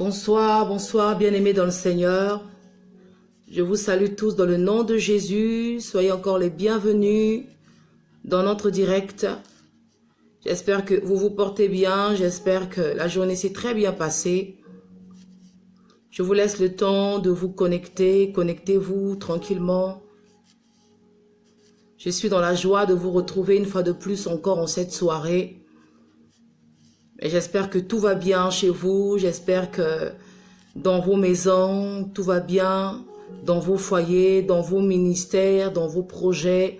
Bonsoir, bonsoir, bien-aimés dans le Seigneur. Je vous salue tous dans le nom de Jésus. Soyez encore les bienvenus dans notre direct. J'espère que vous vous portez bien. J'espère que la journée s'est très bien passée. Je vous laisse le temps de vous connecter. Connectez-vous tranquillement. Je suis dans la joie de vous retrouver une fois de plus encore en cette soirée. Et j'espère que tout va bien chez vous. J'espère que dans vos maisons, tout va bien. Dans vos foyers, dans vos ministères, dans vos projets.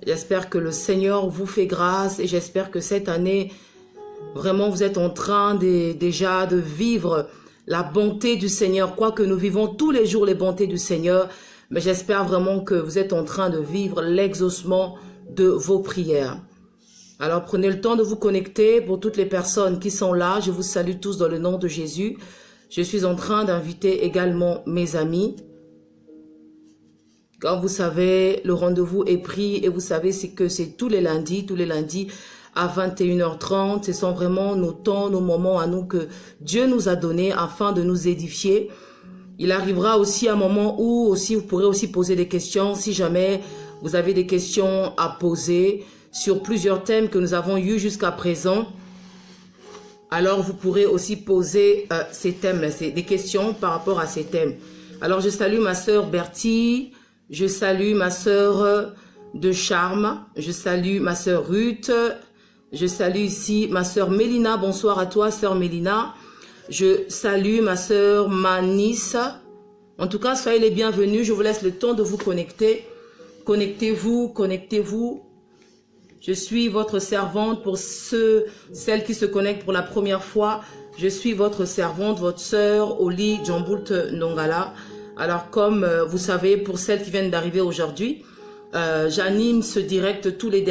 J'espère que le Seigneur vous fait grâce. Et j'espère que cette année, vraiment vous êtes en train déjà de vivre la bonté du Seigneur. Quoique nous vivons tous les jours les bontés du Seigneur. Mais j'espère vraiment que vous êtes en train de vivre l'exaucement de vos prières. Alors prenez le temps de vous connecter. Pour toutes les personnes qui sont là, je vous salue tous dans le nom de Jésus. Je suis en train d'inviter également mes amis. Comme vous savez, le rendez-vous est pris et vous savez que c'est tous les lundis à 21h30. Ce sont vraiment nos temps, nos moments à nous que Dieu nous a donnés afin de nous édifier. Il arrivera aussi un moment où aussi vous pourrez aussi poser des questions si jamais vous avez des questions à poser sur plusieurs thèmes que nous avons eus jusqu'à présent. Alors vous pourrez aussi poser ces thèmes, des questions par rapport à ces thèmes. Alors je salue ma sœur Bertie, je salue ma sœur de Charme, je salue ma sœur Ruth, je salue ici ma sœur Mélina. Bonsoir à toi sœur Mélina. Je salue ma sœur Manis. En tout cas, soyez les bienvenus. Je vous laisse le temps de vous connecter. Connectez-vous, connectez-vous. Je suis votre servante pour celles qui se connectent pour la première fois. Je suis votre servante, votre sœur Oli Djamboult Nongala. Alors comme vous savez, pour celles qui viennent d'arriver aujourd'hui, j'anime ce direct tous les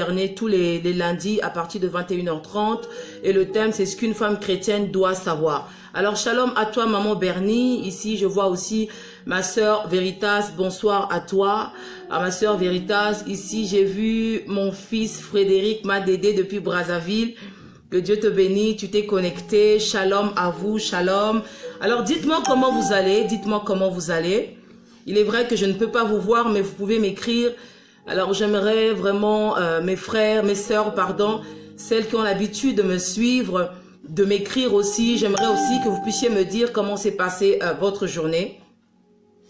lundis à partir de 21h30. Et le thème, c'est ce qu'une femme chrétienne doit savoir. Alors shalom à toi maman Bernie. Ici je vois aussi ma sœur Veritas. Bonsoir à toi. À ma sœur Veritas. Ici j'ai vu mon fils Frédéric m'a dédé depuis Brazzaville. Que Dieu te bénisse. Tu t'es connecté. Shalom à vous. Shalom. Alors dites-moi comment vous allez. Dites-moi comment vous allez. Il est vrai que je ne peux pas vous voir mais vous pouvez m'écrire. Alors j'aimerais vraiment mes frères, mes sœurs, pardon, celles qui ont l'habitude de me suivre, de m'écrire aussi. J'aimerais aussi que vous puissiez me dire comment s'est passée votre journée.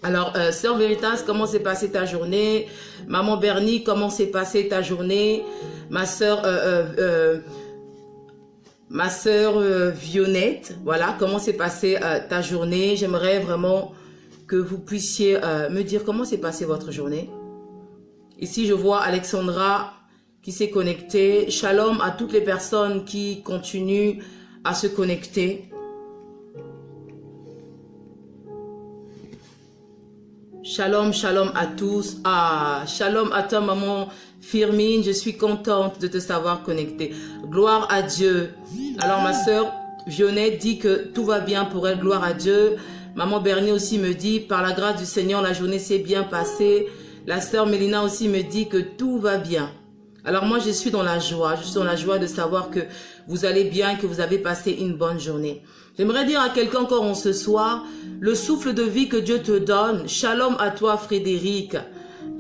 Alors, sœur Veritas, comment s'est passée ta journée? Maman Bernie, comment s'est passée ta journée? Ma sœur Vionnette, voilà, comment s'est passée ta journée? J'aimerais vraiment que vous puissiez me dire comment s'est passée votre journée. Ici, je vois Alexandra qui s'est connectée. Shalom à toutes les personnes qui continuent à se connecter. Shalom, shalom à tous. Ah, shalom à toi, maman Firmine. Je suis contente de te savoir connectée. Gloire à Dieu. Alors, ma sœur Vionnette dit que tout va bien pour elle. Gloire à Dieu. Maman Bernier aussi me dit, par la grâce du Seigneur, la journée s'est bien passée. La sœur Mélina aussi me dit que tout va bien. Alors moi, je suis dans la joie. Je suis dans la joie de savoir que vous allez bien, que vous avez passé une bonne journée. J'aimerais dire à quelqu'un encore en ce soir, le souffle de vie que Dieu te donne. Shalom à toi, Frédéric.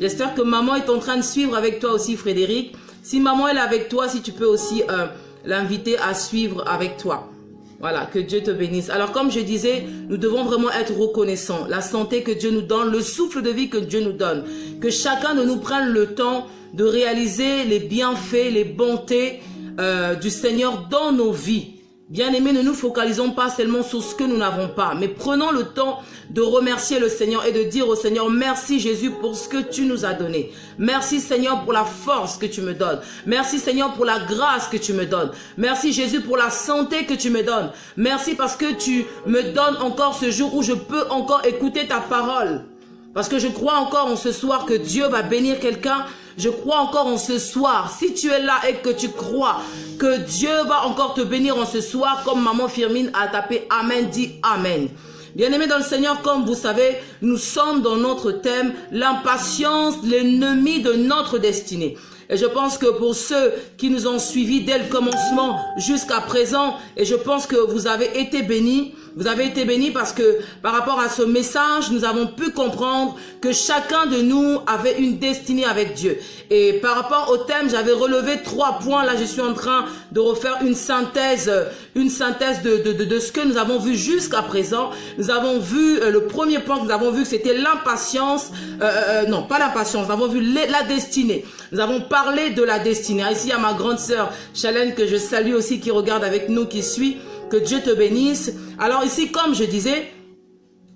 J'espère que maman est en train de suivre avec toi aussi, Frédéric. Si maman est avec toi, si tu peux aussi l'inviter à suivre avec toi. Voilà, que Dieu te bénisse. Alors comme je disais, nous devons vraiment être reconnaissants. La santé que Dieu nous donne, le souffle de vie que Dieu nous donne. Que chacun de nous prenne le temps de réaliser les bienfaits, les bontés du Seigneur dans nos vies. Bien-aimés, ne nous focalisons pas seulement sur ce que nous n'avons pas, mais prenons le temps de remercier le Seigneur et de dire au Seigneur, merci Jésus pour ce que tu nous as donné. Merci Seigneur pour la force que tu me donnes. Merci Seigneur pour la grâce que tu me donnes. Merci Jésus pour la santé que tu me donnes. Merci parce que tu me donnes encore ce jour où je peux encore écouter ta parole. Parce que je crois encore en ce soir que Dieu va bénir quelqu'un. Je crois encore en ce soir. Si tu es là et que tu crois que Dieu va encore te bénir en ce soir, comme maman Firmine a tapé Amen, dit Amen. Bien-aimés dans le Seigneur, comme vous savez, nous sommes dans notre thème, l'impatience, l'ennemi de notre destinée. Et je pense que pour ceux qui nous ont suivis dès le commencement jusqu'à présent, et je pense que vous avez été bénis. Vous avez été bénis parce que par rapport à ce message, nous avons pu comprendre que chacun de nous avait une destinée avec Dieu. Et par rapport au thème, j'avais relevé 3 points. Là, je suis en train de refaire une synthèse de ce que nous avons vu jusqu'à présent. Nous avons vu, le premier point que nous avons vu, que c'était l'impatience. Non, pas l'impatience. Nous avons vu la destinée. Nous avons parlé de la destinée. Ici, il y a ma grande sœur Chalène que je salue aussi, qui regarde avec nous, qui suit. Que Dieu te bénisse. Alors ici, comme je disais,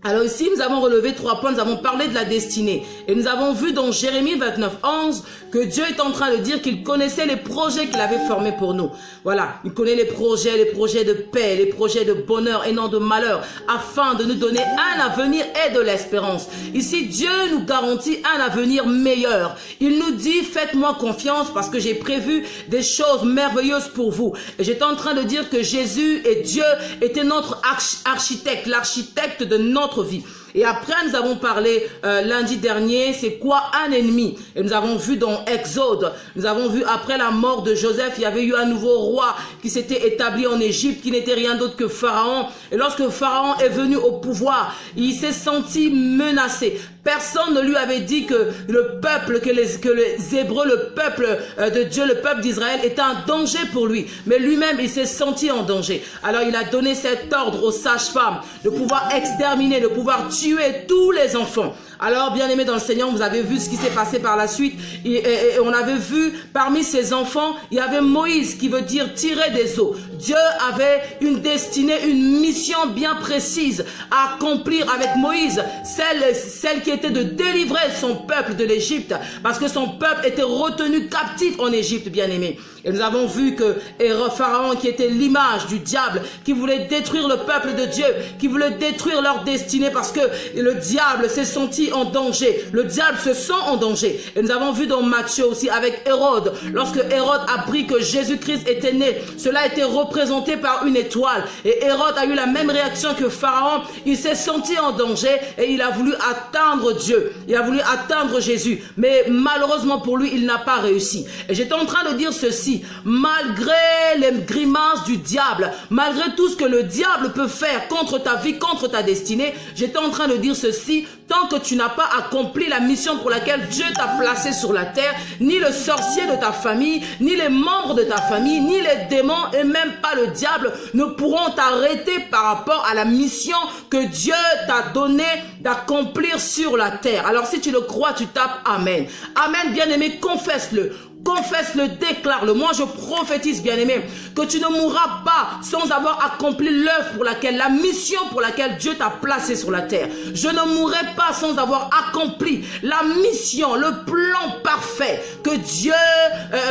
alors ici, nous avons relevé 3 points, nous avons parlé de la destinée. Et nous avons vu dans Jérémie 29, 11, que Dieu est en train de dire qu'il connaissait les projets qu'il avait formés pour nous. Voilà, il connaît les projets de paix, les projets de bonheur et non de malheur, afin de nous donner un avenir et de l'espérance. Ici, Dieu nous garantit un avenir meilleur. Il nous dit, faites-moi confiance parce que j'ai prévu des choses merveilleuses pour vous. Et j'étais en train de dire que Jésus et Dieu étaient notre architecte, l'architecte de notre vie. Et après, nous avons parlé lundi dernier, c'est quoi un ennemi? Et nous avons vu dans Exode, nous avons vu après la mort de Joseph, il y avait eu un nouveau roi qui s'était établi en Égypte, qui n'était rien d'autre que Pharaon. Et lorsque Pharaon est venu au pouvoir, il s'est senti menacé. Personne ne lui avait dit que le peuple, que les Hébreux, le peuple de Dieu, le peuple d'Israël était un danger pour lui. Mais lui-même, il s'est senti en danger. Alors il a donné cet ordre aux sages-femmes de pouvoir exterminer, de pouvoir tuer tous les enfants. Alors, bien aimés dans le Seigneur, vous avez vu ce qui s'est passé par la suite. Et on avait vu, parmi ces enfants, il y avait Moïse, qui veut dire tirer des eaux. Dieu avait une destinée, une mission bien précise à accomplir avec Moïse. Celle qui était de délivrer son peuple de l'Égypte. Parce que son peuple était retenu captif en Égypte, bien aimés. Et nous avons vu que Pharaon, qui était l'image du diable, qui voulait détruire le peuple de Dieu, qui voulait détruire leur destinée, parce que le diable s'est senti en danger. Le diable se sent en danger. Et nous avons vu dans Matthieu aussi avec Hérode. Lorsque Hérode apprit que Jésus-Christ était né, cela a été représenté par une étoile. Et Hérode a eu la même réaction que Pharaon. Il s'est senti en danger et il a voulu atteindre Dieu. Il a voulu atteindre Jésus. Mais malheureusement pour lui, il n'a pas réussi. Et j'étais en train de dire ceci. Malgré les grimaces du diable, malgré tout ce que le diable peut faire contre ta vie, contre ta destinée, j'étais en train de dire ceci. Tant que tu n'as pas accompli la mission pour laquelle Dieu t'a placé sur la terre, ni le sorcier de ta famille, ni les membres de ta famille, ni les démons et même pas le diable ne pourront t'arrêter par rapport à la mission que Dieu t'a donnée d'accomplir sur la terre. Alors si tu le crois, tu tapes Amen. Amen, bien-aimé, confesse-le. Confesse-le, déclare-le. Moi, je prophétise, bien-aimé, que tu ne mourras pas sans avoir accompli l'œuvre pour laquelle, la mission pour laquelle Dieu t'a placé sur la terre. Je ne mourrai pas sans avoir accompli la mission, le plan parfait que Dieu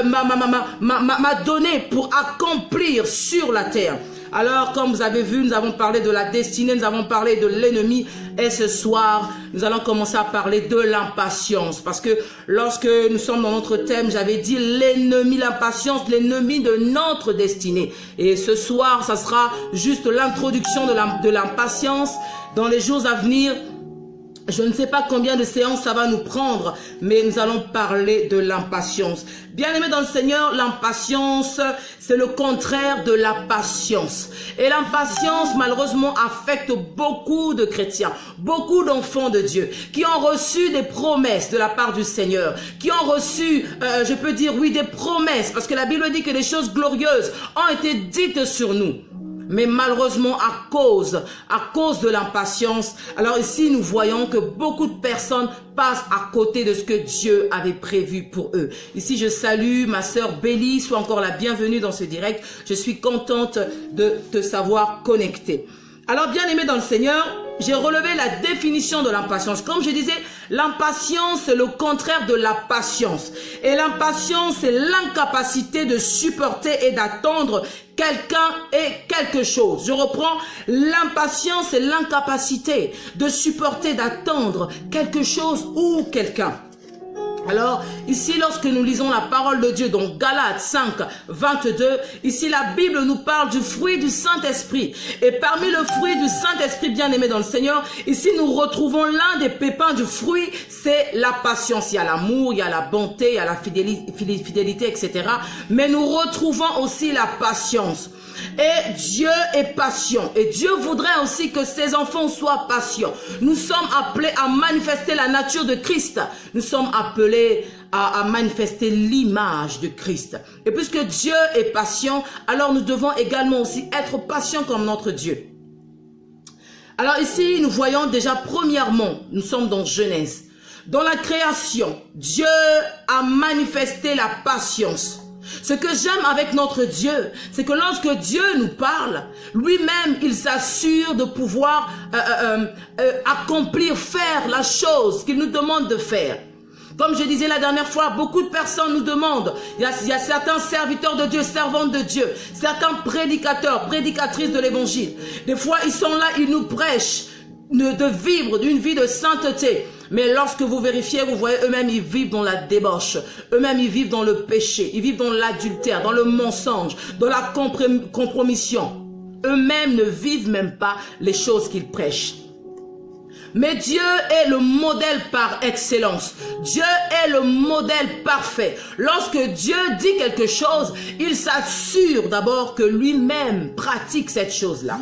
m'a donné pour accomplir sur la terre. Alors, comme vous avez vu, nous avons parlé de la destinée, nous avons parlé de l'ennemi. Et ce soir, nous allons commencer à parler de l'impatience. Parce que lorsque nous sommes dans notre thème, j'avais dit l'ennemi, l'impatience, l'ennemi de notre destinée. Et ce soir, ça sera juste l'introduction de l'impatience. Dans les jours à venir, je ne sais pas combien de séances ça va nous prendre, mais nous allons parler de l'impatience. Bien-aimés dans le Seigneur, l'impatience, c'est le contraire de la patience. Et l'impatience, malheureusement, affecte beaucoup de chrétiens, beaucoup d'enfants de Dieu, qui ont reçu des promesses de la part du Seigneur, qui ont reçu, je peux dire, oui, des promesses, parce que la Bible dit que des choses glorieuses ont été dites sur nous. Mais malheureusement, à cause de l'impatience, alors ici nous voyons que beaucoup de personnes passent à côté de ce que Dieu avait prévu pour eux. Ici je salue ma sœur Béli, sois encore la bienvenue dans ce direct. Je suis contente de te savoir connecter. Alors bien aimé dans le Seigneur, j'ai relevé la définition de l'impatience. Comme je disais, l'impatience c'est le contraire de la patience. Et l'impatience c'est l'incapacité de supporter et d'attendre quelqu'un et quelque chose. Je reprends, l'impatience c'est l'incapacité de supporter, d'attendre quelque chose ou quelqu'un. Alors, ici, lorsque nous lisons la parole de Dieu, donc Galates 5, 22, ici, la Bible nous parle du fruit du Saint-Esprit. Et parmi le fruit du Saint-Esprit bien-aimé dans le Seigneur, ici, nous retrouvons l'un des pépins du fruit, c'est la patience. Il y a l'amour, il y a la bonté, il y a la fidélité, etc. Mais nous retrouvons aussi la patience. Et Dieu est patient. Et Dieu voudrait aussi que ses enfants soient patients. Nous sommes appelés à manifester la nature de Christ. Nous sommes appelés à manifester l'image de Christ. Et puisque Dieu est patient, alors nous devons également aussi être patients comme notre Dieu. Alors ici, nous voyons déjà premièrement, nous sommes dans Genèse. Dans la création, Dieu a manifesté la patience. Ce que j'aime avec notre Dieu, c'est que lorsque Dieu nous parle, lui-même, il s'assure de pouvoir accomplir, faire la chose qu'il nous demande de faire. Comme je disais la dernière fois, beaucoup de personnes nous demandent, il y a certains serviteurs de Dieu, servantes de Dieu, certains prédicateurs, prédicatrices de l'évangile. Des fois, ils sont là, ils nous prêchent de vivre une vie de sainteté. Mais lorsque vous vérifiez, vous voyez, eux-mêmes, ils vivent dans la débauche. Eux-mêmes, ils vivent dans le péché. Ils vivent dans l'adultère, dans le mensonge, dans la compromission. Eux-mêmes ne vivent même pas les choses qu'ils prêchent. Mais Dieu est le modèle par excellence. Dieu est le modèle parfait. Lorsque Dieu dit quelque chose, il s'assure d'abord que lui-même pratique cette chose-là.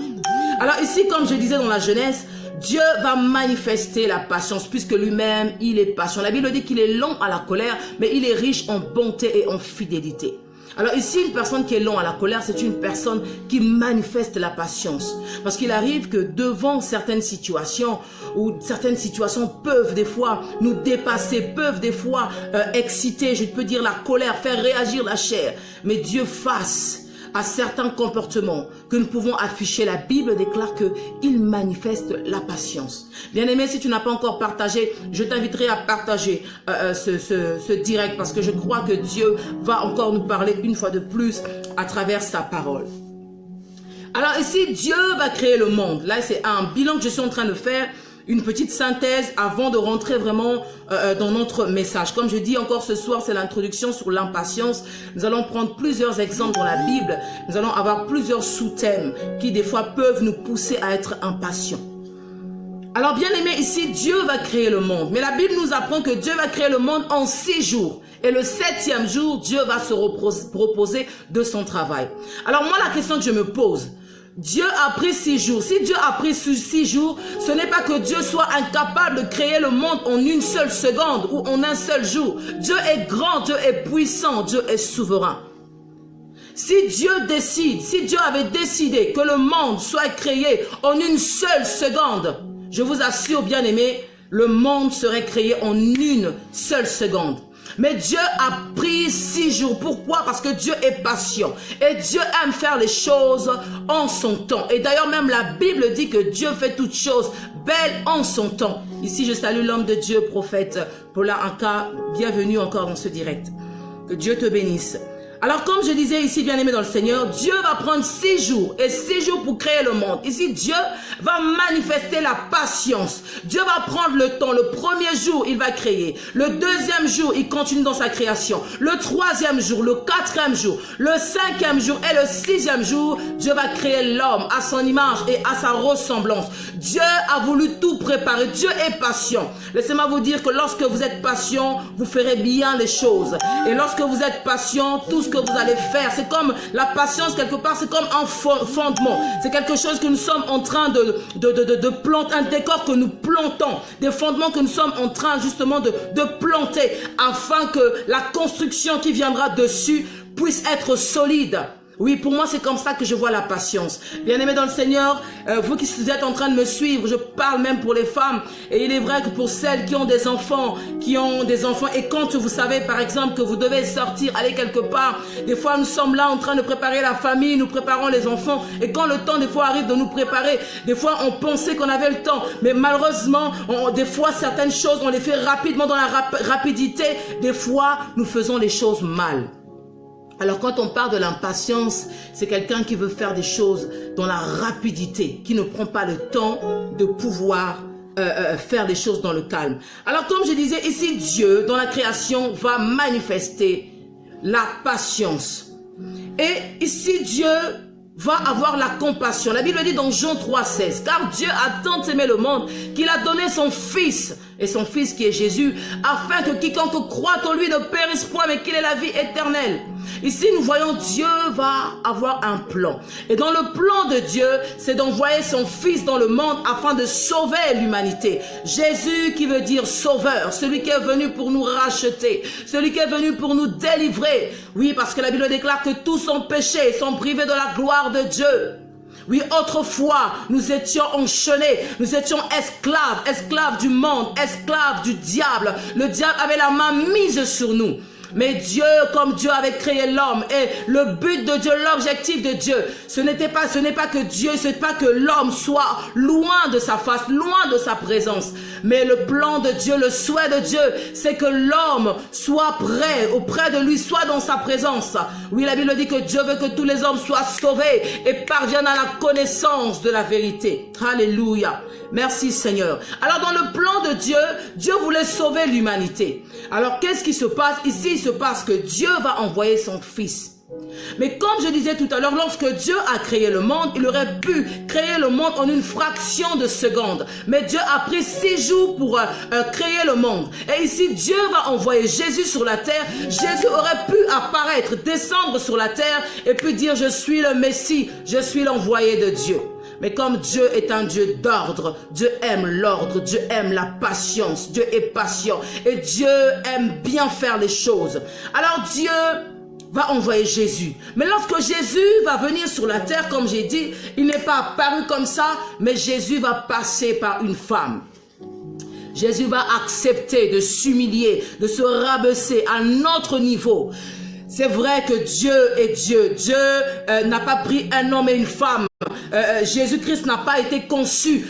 Alors ici, comme je disais dans la Genèse, Dieu va manifester la patience puisque lui-même, il est patient. La Bible dit qu'il est lent à la colère, mais il est riche en bonté et en fidélité. Alors ici, une personne qui est lent à la colère, c'est une personne qui manifeste la patience. Parce qu'il arrive que devant certaines situations, où certaines situations peuvent des fois nous dépasser, peuvent des fois exciter, je peux dire la colère, faire réagir la chair. Mais Dieu face à certains comportements que nous pouvons afficher, la Bible déclare qu'il manifeste la patience. Bien-aimé, si tu n'as pas encore partagé, je t'inviterai à partager ce direct parce que je crois que Dieu va encore nous parler une fois de plus à travers sa parole. Alors ici, Dieu va créer le monde. Là, c'est un bilan que je suis en train de faire. Une petite synthèse avant de rentrer vraiment dans notre message. Comme je dis encore ce soir, c'est l'introduction sur l'impatience. Nous allons prendre plusieurs exemples dans la Bible. Nous allons avoir plusieurs sous-thèmes qui des fois peuvent nous pousser à être impatients. Alors bien aimé, ici Dieu va créer le monde. Mais la Bible nous apprend que Dieu va créer le monde en 6 jours. Et le 7e jour, Dieu va se reposer de son travail. Alors moi, la question que je me pose, Dieu a pris 6 jours. Si Dieu a pris 6 jours, ce n'est pas que Dieu soit incapable de créer le monde en une seule seconde ou en un seul jour. Dieu est grand, Dieu est puissant, Dieu est souverain. Si Dieu décide, si Dieu avait décidé que le monde soit créé en une seule seconde, je vous assure, bien-aimés, le monde serait créé en une seule seconde. Mais Dieu a pris 6 jours. Pourquoi? Parce que Dieu est patient. Et Dieu aime faire les choses en son temps. Et d'ailleurs, même la Bible dit que Dieu fait toutes choses belles en son temps. Ici, je salue l'homme de Dieu, prophète Paula Anka. Bienvenue encore dans ce direct. Que Dieu te bénisse. Alors, comme je disais ici, bien-aimé dans le Seigneur, Dieu va prendre 6 jours et 6 jours pour créer le monde. Ici, Dieu va manifester la patience. Dieu va prendre le temps. Le premier jour, il va créer. Le deuxième jour, il continue dans sa création. Le troisième jour, le quatrième jour, le 5e jour et le 6e jour, Dieu va créer l'homme à son image et à sa ressemblance. Dieu a voulu tout préparer. Dieu est patient. Laissez-moi vous dire que lorsque vous êtes patient, vous ferez bien les choses. Et lorsque vous êtes patient, tout ce que vous allez faire, c'est comme la patience quelque part, c'est comme un fondement. C'est quelque chose que nous sommes en train de planter, un décor que nous plantons, des fondements que nous sommes en train justement de planter afin que la construction qui viendra dessus puisse être solide. Oui, pour moi, c'est comme ça que je vois la patience. Bien-aimés dans le Seigneur, vous qui êtes en train de me suivre, je parle même pour les femmes. Et il est vrai que pour celles qui ont des enfants, et quand vous savez, par exemple, que vous devez sortir, aller quelque part, des fois, nous sommes là en train de préparer la famille, nous préparons les enfants. Et quand le temps, des fois, arrive de nous préparer, des fois, on pensait qu'on avait le temps. Mais malheureusement, des fois, certaines choses, on les fait rapidement dans la rapidité. Des fois, nous faisons les choses mal. Alors quand on parle de l'impatience, c'est quelqu'un qui veut faire des choses dans la rapidité, qui ne prend pas le temps de pouvoir faire les choses dans le calme. Alors comme je disais, ici Dieu dans la création va manifester la patience. Et ici Dieu va avoir la compassion. La Bible dit dans Jean 3,16, car Dieu a tant aimé le monde qu'il a donné son Fils, et son Fils qui est Jésus, afin que quiconque croit en lui ne périsse point, mais qu'il ait la vie éternelle. Ici, nous voyons Dieu va avoir un plan. Et dans le plan de Dieu, c'est d'envoyer son Fils dans le monde afin de sauver l'humanité. Jésus qui veut dire sauveur, celui qui est venu pour nous racheter, celui qui est venu pour nous délivrer. Oui, parce que la Bible déclare que tous ont péché et sont privés de la gloire de Dieu. Oui, autrefois, nous étions enchaînés, nous étions esclaves du monde, esclaves du diable. Le diable avait la main mise sur nous. Mais Dieu, comme Dieu avait créé l'homme, et le but de Dieu, l'objectif de Dieu, ce n'est pas que Dieu, ce n'est pas que l'homme soit loin de sa face, loin de sa présence. Mais le plan de Dieu, le souhait de Dieu, c'est que l'homme soit près, auprès de lui, soit dans sa présence. Oui, la Bible dit que Dieu veut que tous les hommes soient sauvés et parviennent à la connaissance de la vérité. Alléluia. Merci Seigneur. Alors dans le plan de Dieu, Dieu voulait sauver l'humanité. Alors qu'est-ce qui se passe? Ici, il se passe que Dieu va envoyer son Fils. Mais comme je disais tout à l'heure, lorsque Dieu a créé le monde, il aurait pu créer le monde en une fraction de seconde. Mais Dieu a pris 6 jours pour créer le monde. Et ici, Dieu va envoyer Jésus sur la terre. Jésus aurait pu apparaître, descendre sur la terre et puis dire, je suis le Messie, je suis l'envoyé de Dieu. Mais comme Dieu est un Dieu d'ordre, Dieu aime l'ordre, Dieu aime la patience, Dieu est patient et Dieu aime bien faire les choses. Alors Dieu va envoyer Jésus. Mais lorsque Jésus va venir sur la terre, comme j'ai dit, il n'est pas apparu comme ça, mais Jésus va passer par une femme. Jésus va accepter de s'humilier, de se rabaisser à notre niveau. C'est vrai que Dieu est Dieu. Dieu n'a pas pris un homme et une femme. Jésus-Christ n'a pas été conçu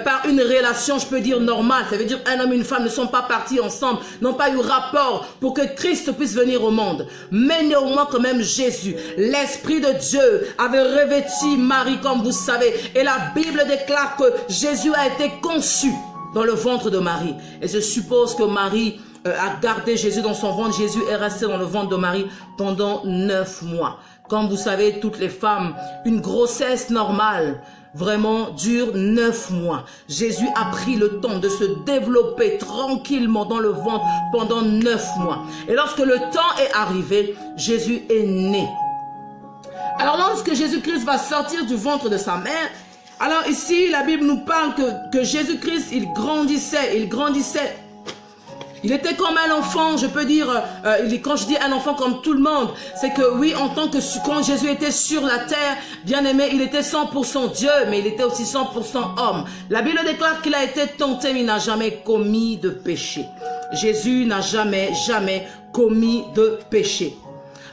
par une relation, je peux dire, normale. Ça veut dire un homme et une femme ne sont pas partis ensemble, n'ont pas eu rapport pour que Christ puisse venir au monde. Mais néanmoins, quand même, Jésus, l'Esprit de Dieu avait revêtu Marie, comme vous savez. Et la Bible déclare que Jésus a été conçu dans le ventre de Marie. Et je suppose que Marie a gardé Jésus dans son ventre. Jésus est resté dans le ventre de Marie pendant 9 mois. Comme vous savez, toutes les femmes, une grossesse normale vraiment dure 9 mois. Jésus a pris le temps de se développer tranquillement dans le ventre pendant 9 mois. Et lorsque le temps est arrivé, Jésus est né. Alors lorsque Jésus-Christ va sortir du ventre de sa mère, alors ici la Bible nous parle que Jésus-Christ, il grandissait. Il était comme un enfant, je peux dire, quand je dis un enfant comme tout le monde, c'est que oui, en tant que quand Jésus était sur la terre, bien aimé, il était 100% Dieu, mais il était aussi 100% homme. La Bible déclare qu'il a été tenté, mais il n'a jamais commis de péché. Jésus n'a jamais commis de péché.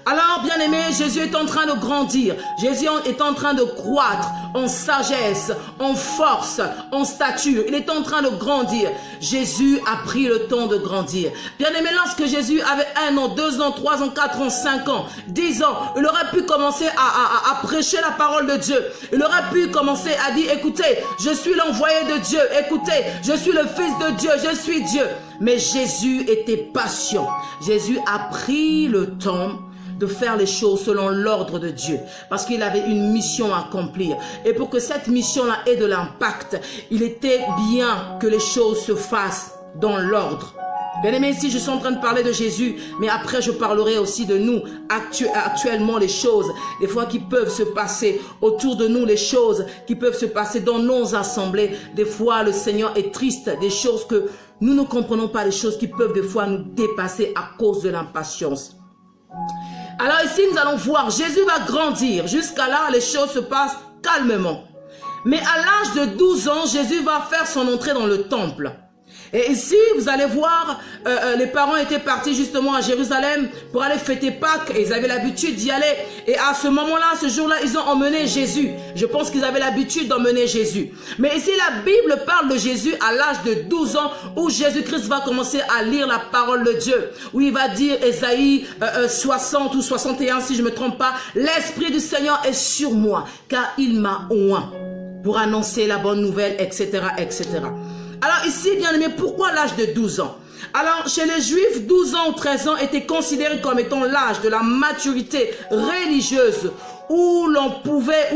Alors, bien aimé, Jésus est en train de grandir. Jésus est en train de croître en sagesse, en force, en stature. Il est en train de grandir. Jésus a pris le temps de grandir. Bien aimé, lorsque Jésus avait 1 an, 2 ans, 3 ans, 4 ans, 5 ans, 10 ans, il aurait pu commencer à prêcher la parole de Dieu. Il aurait pu commencer à dire, écoutez, je suis l'envoyé de Dieu. Écoutez, je suis le Fils de Dieu. Je suis Dieu. Mais Jésus était patient. Jésus a pris le temps de faire les choses selon l'ordre de Dieu, parce qu'il avait une mission à accomplir. Et pour que cette mission-là ait de l'impact, il était bien que les choses se fassent dans l'ordre. Bien aimé, ici je suis en train de parler de Jésus, mais après je parlerai aussi de nous, actuellement les choses, des fois qui peuvent se passer autour de nous, les choses qui peuvent se passer dans nos assemblées. Des fois le Seigneur est triste, des choses que nous ne comprenons pas, des choses qui peuvent des fois nous dépasser à cause de l'impatience. Alors ici, nous allons voir, Jésus va grandir. Jusqu'à là, les choses se passent calmement. Mais à l'âge de 12 ans, Jésus va faire son entrée dans le temple. Et ici, vous allez voir, les parents étaient partis justement à Jérusalem pour aller fêter Pâques. Et ils avaient l'habitude d'y aller. Et à ce moment-là, ce jour-là, ils ont emmené Jésus. Je pense qu'ils avaient l'habitude d'emmener Jésus. Mais ici, la Bible parle de Jésus à l'âge de 12 ans, où Jésus-Christ va commencer à lire la parole de Dieu. Où il va dire, Ésaïe 60 ou 61, si je ne me trompe pas, « L'Esprit du Seigneur est sur moi, car il m'a oint pour annoncer la bonne nouvelle, etc., etc. » Alors ici, bien aimé, pourquoi l'âge de 12 ans? Alors, chez les Juifs, 12 ans ou 13 ans étaient considérés comme étant l'âge de la maturité religieuse où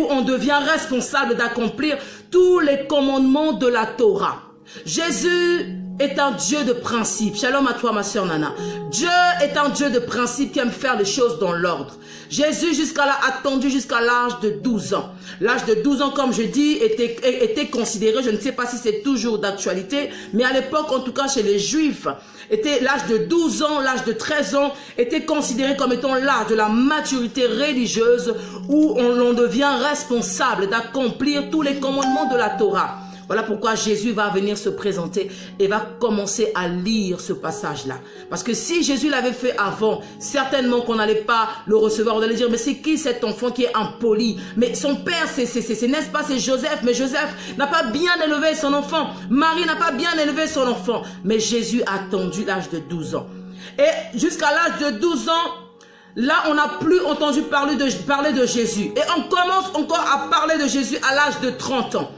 on devient responsable d'accomplir tous les commandements de la Torah. Jésus est un Dieu de principe. Shalom à toi, ma soeur Nana. Dieu est un Dieu de principe qui aime faire les choses dans l'ordre. Jésus, jusqu'à là, attendu jusqu'à l'âge de 12 ans. L'âge de 12 ans, comme je dis, était considéré, je ne sais pas si c'est toujours d'actualité, mais à l'époque, en tout cas chez les Juifs, l'âge de 12 ans, l'âge de 13 ans, était considéré comme étant l'âge de la maturité religieuse où l'on devient responsable d'accomplir tous les commandements de la Torah. Voilà pourquoi Jésus va venir se présenter et va commencer à lire ce passage-là. Parce que si Jésus l'avait fait avant, certainement qu'on n'allait pas le recevoir. On allait dire, mais c'est qui cet enfant qui est impoli? Mais son père, n'est-ce pas, c'est Joseph. Mais Joseph n'a pas bien élevé son enfant. Marie n'a pas bien élevé son enfant. Mais Jésus a attendu l'âge de 12 ans. Et jusqu'à l'âge de 12 ans, là, on n'a plus entendu parler de Jésus. Et on commence encore à parler de Jésus à l'âge de 30 ans.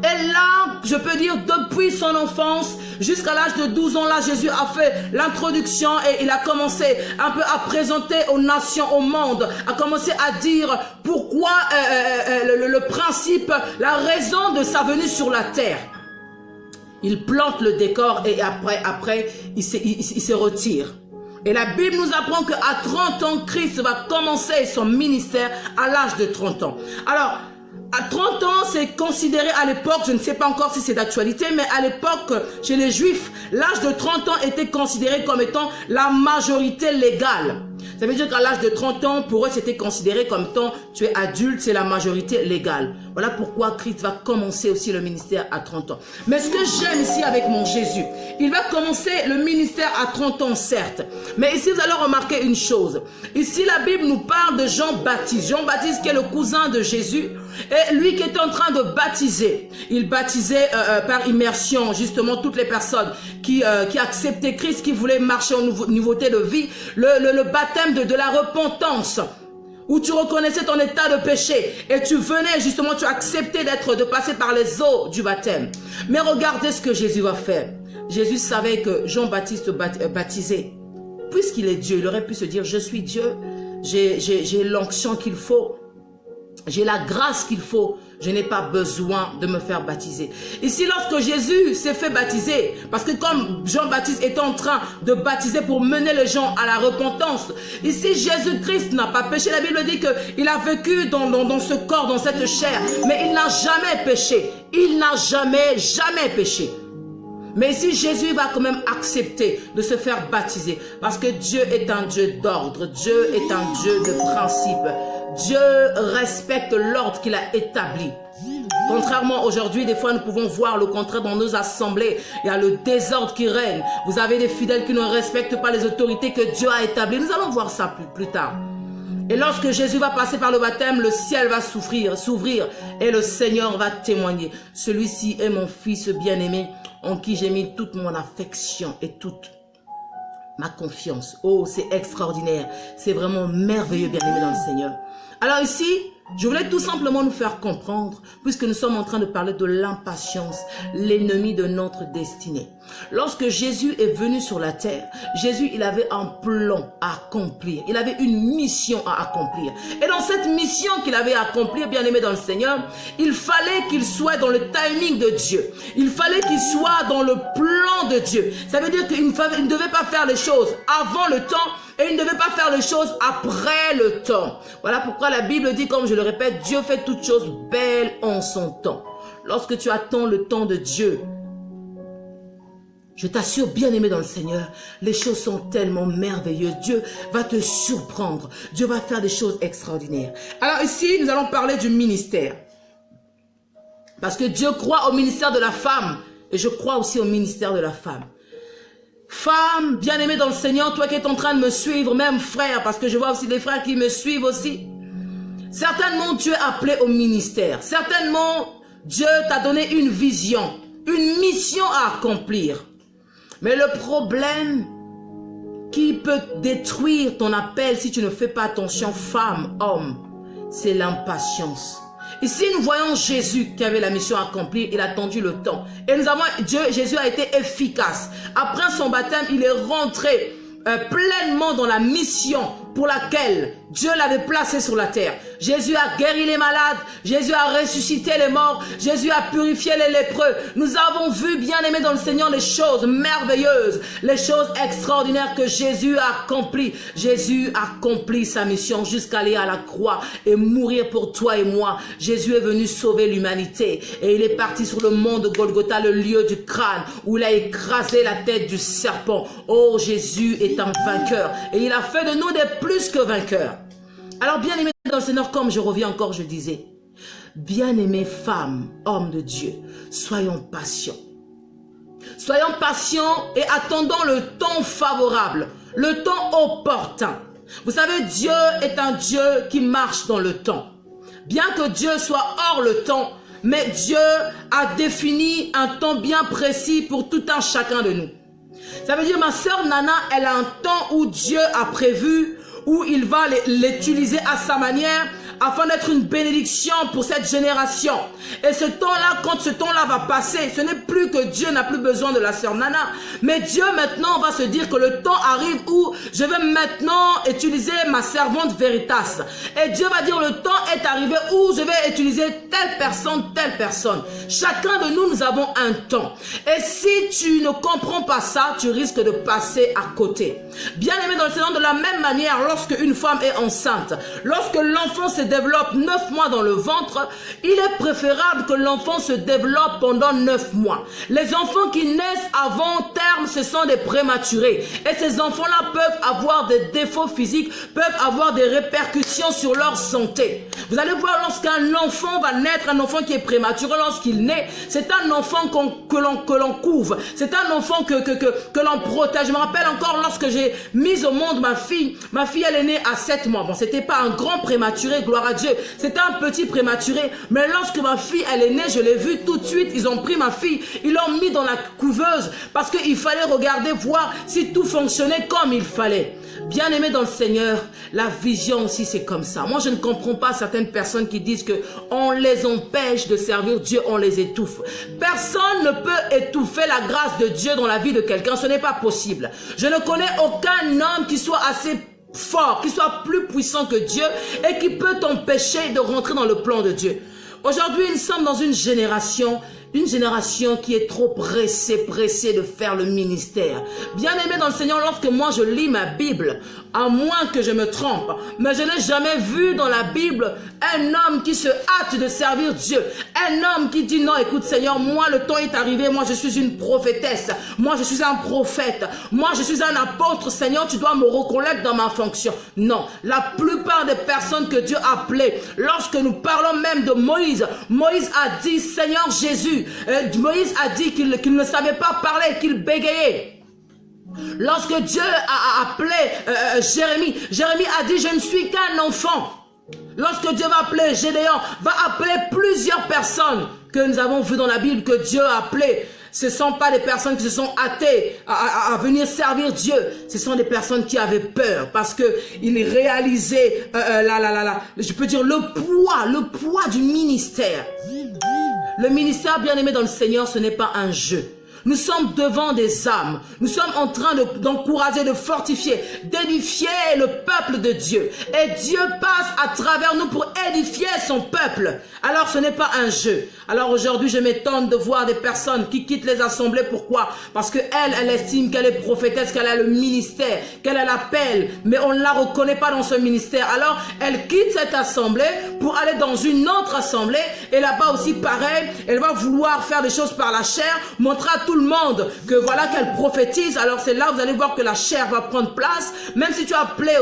Et là, je peux dire, depuis son enfance jusqu'à l'âge de 12 ans, là, Jésus a fait l'introduction et il a commencé un peu à présenter aux nations, au monde, a commencé à dire pourquoi le principe, la raison de sa venue sur la terre. Il plante le décor et après il se retire. Et la Bible nous apprend qu'à 30 ans, Christ va commencer son ministère à l'âge de 30 ans. Alors, à 30 ans, c'est considéré à l'époque, je ne sais pas encore si c'est d'actualité, mais à l'époque, chez les Juifs, l'âge de 30 ans était considéré comme étant la majorité légale. Ça veut dire qu'à l'âge de 30 ans, pour eux, c'était considéré comme étant tu es adulte, c'est la majorité légale. Voilà pourquoi Christ va commencer aussi le ministère à 30 ans. Mais ce que j'aime ici avec mon Jésus, il va commencer le ministère à 30 ans, certes. Mais ici, vous allez remarquer une chose. Ici, la Bible nous parle de Jean-Baptiste. Jean-Baptiste qui est le cousin de Jésus. Et lui qui est en train de baptiser. Il baptisait par immersion, justement, toutes les personnes qui acceptaient Christ, qui voulaient marcher en nouveauté de vie. Le baptême de la repentance, où tu reconnaissais ton état de péché et tu venais justement, tu acceptais de passer par les eaux du baptême. Mais regardez ce que Jésus va faire. Jésus savait que Jean-Baptiste baptisait. Puisqu'il est Dieu, il aurait pu se dire, je suis Dieu, j'ai l'onction qu'il faut, j'ai la grâce qu'il faut, je n'ai pas besoin de me faire baptiser. Ici, lorsque Jésus s'est fait baptiser, parce que comme Jean-Baptiste était en train de baptiser pour mener les gens à la repentance, ici Jésus-Christ n'a pas péché. La Bible dit qu'il a vécu dans ce corps, dans cette chair, mais il n'a jamais péché. Il n'a jamais péché. Mais ici, Jésus va quand même accepter de se faire baptiser. Parce que Dieu est un Dieu d'ordre. Dieu est un Dieu de principe. Dieu respecte l'ordre qu'il a établi. Contrairement aujourd'hui, des fois nous pouvons voir le contraire dans nos assemblées. Il y a le désordre qui règne. Vous avez des fidèles qui ne respectent pas les autorités que Dieu a établies. Nous allons voir ça plus tard. Et lorsque Jésus va passer par le baptême, le ciel va s'ouvrir et le Seigneur va témoigner. Celui-ci est mon fils bien-aimé en qui j'ai mis toute mon affection et toute ma confiance. Oh, c'est extraordinaire. C'est vraiment merveilleux, bien-aimé dans le Seigneur. Alors ici, je voulais tout simplement nous faire comprendre, puisque nous sommes en train de parler de l'impatience, l'ennemi de notre destinée. Lorsque Jésus est venu sur la terre, Jésus, il avait un plan à accomplir. Il avait une mission à accomplir. Et dans cette mission qu'il avait à accomplir, bien aimé dans le Seigneur, il fallait qu'il soit dans le timing de Dieu. Il fallait qu'il soit dans le plan de Dieu. Ça veut dire qu'il ne devait pas faire les choses avant le temps et il ne devait pas faire les choses après le temps. Voilà pourquoi la Bible dit, comme je le répète, Dieu fait toutes choses belles en son temps. Lorsque tu attends le temps de Dieu, je t'assure, bien-aimé dans le Seigneur, les choses sont tellement merveilleuses. Dieu va te surprendre. Dieu va faire des choses extraordinaires. Alors ici, nous allons parler du ministère. Parce que Dieu croit au ministère de la femme. Et je crois aussi au ministère de la femme. Femme, bien-aimée dans le Seigneur, toi qui es en train de me suivre, même frère, parce que je vois aussi des frères qui me suivent aussi. Certainement, Dieu a appelé au ministère. Certainement, Dieu t'a donné une vision, une mission à accomplir. Mais le problème qui peut détruire ton appel si tu ne fais pas attention, femme, homme, c'est l'impatience. Ici, nous voyons Jésus qui avait la mission accomplie. Il a attendu le temps. Et Jésus a été efficace. Après son baptême, il est rentré pleinement dans la mission pour laquelle Dieu l'avait placé sur la terre. Jésus a guéri les malades, Jésus a ressuscité les morts, Jésus a purifié les lépreux. Nous avons vu, bien aimé dans le Seigneur, les choses merveilleuses, les choses extraordinaires que Jésus a accomplies. Jésus a accompli sa mission jusqu'à aller à la croix et mourir pour toi et moi. Jésus est venu sauver l'humanité et il est parti sur le mont de Golgotha, le lieu du crâne, où il a écrasé la tête du serpent. Oh, Jésus est un vainqueur et il a fait de nous des plus que vainqueurs. Alors, bien aimé dans le Seigneur, comme je reviens encore, je disais, bien aimés femmes, hommes de Dieu, soyons patients. Soyons patients et attendons le temps favorable, le temps opportun. Vous savez, Dieu est un Dieu qui marche dans le temps. Bien que Dieu soit hors le temps, mais Dieu a défini un temps bien précis pour tout un chacun de nous. Ça veut dire, ma sœur Nana, elle a un temps où Dieu a prévu, où il va l'utiliser à sa manière, afin d'être une bénédiction pour cette génération. Et ce temps-là, quand ce temps-là va passer, ce n'est plus que Dieu n'a plus besoin de la sœur Nana, mais Dieu maintenant va se dire que le temps arrive où je vais maintenant utiliser ma servante Veritas. Et Dieu va dire le temps est arrivé où je vais utiliser telle personne. Chacun de nous, nous avons un temps. Et si tu ne comprends pas ça, tu risques de passer à côté. Bien aimé dans le Seigneur, de la même manière, lorsque une femme est enceinte, lorsque l'enfant se développe 9 mois dans le ventre, il est préférable que l'enfant se développe pendant 9 mois. Les enfants qui naissent avant terme, ce sont des prématurés. Et ces enfants-là peuvent avoir des défauts physiques, peuvent avoir des répercussions sur leur santé. Vous allez voir, lorsqu'un enfant va naître, un enfant qui est prématuré, lorsqu'il naît, c'est un enfant que l'on couvre. C'est un enfant que l'on protège. Je me rappelle encore lorsque j'ai mis au monde ma fille elle est née à 7 mois. Bon, c'était pas un grand prématuré, gloire à Dieu. C'était un petit prématuré. Mais lorsque ma fille, elle est née, je l'ai vue tout de suite. Ils ont pris ma fille, ils l'ont mis dans la couveuse parce qu'il fallait regarder, voir si tout fonctionnait comme il fallait. Bien aimé dans le Seigneur, la vision aussi c'est comme ça. Moi je ne comprends pas certaines personnes qui disent que on les empêche de servir Dieu, on les étouffe. Personne ne peut étouffer la grâce de Dieu dans la vie de quelqu'un, ce n'est pas possible. Je ne connais aucun homme qui soit assez fort, qui soit plus puissant que Dieu et qui peut t'empêcher de rentrer dans le plan de Dieu. Aujourd'hui, nous sommes dans une génération qui est trop pressée de faire le ministère. Bien aimé dans le Seigneur, lorsque moi je lis ma Bible, à moins que je me trompe, mais je n'ai jamais vu dans la Bible un homme qui se hâte de servir Dieu. Un homme qui dit non, écoute Seigneur, moi le temps est arrivé, moi je suis une prophétesse, moi je suis un prophète, moi je suis un apôtre, Seigneur, tu dois me reconnaître dans ma fonction. Non, la plupart des personnes que Dieu a appelées, lorsque nous parlons même de Moïse, Moïse a dit Seigneur Jésus, Moïse a dit qu'il ne savait pas parler, qu'il bégayait. Lorsque Dieu a appelé Jérémie a dit je ne suis qu'un enfant. Lorsque Dieu va appeler Gédéon, va appeler plusieurs personnes que nous avons vues dans la Bible que Dieu a appelées. Ce ne sont pas des personnes qui se sont hâtées à venir servir Dieu. Ce sont des personnes qui avaient peur parce qu'ils réalisaient, je peux dire, le poids du ministère. Le ministère, bien aimé dans le Seigneur, ce n'est pas un jeu. Nous sommes devant des âmes. Nous sommes en train d'encourager, de fortifier, d'édifier le peuple de Dieu. Et Dieu passe à travers nous pour édifier son peuple. Alors ce n'est pas un jeu. Alors aujourd'hui, je m'étonne de voir des personnes qui quittent les assemblées. Pourquoi? Parce qu'elle estime qu'elle est prophétesse, qu'elle a le ministère, qu'elle a l'appel. Mais on ne la reconnaît pas dans ce ministère. Alors elle quitte cette assemblée pour aller dans une autre assemblée. Et là-bas aussi pareil, elle va vouloir faire des choses par la chair, montrer à tout le monde que voilà qu'elle prophétise. Alors c'est là vous allez voir que la chair va prendre place. Même si tu as appelé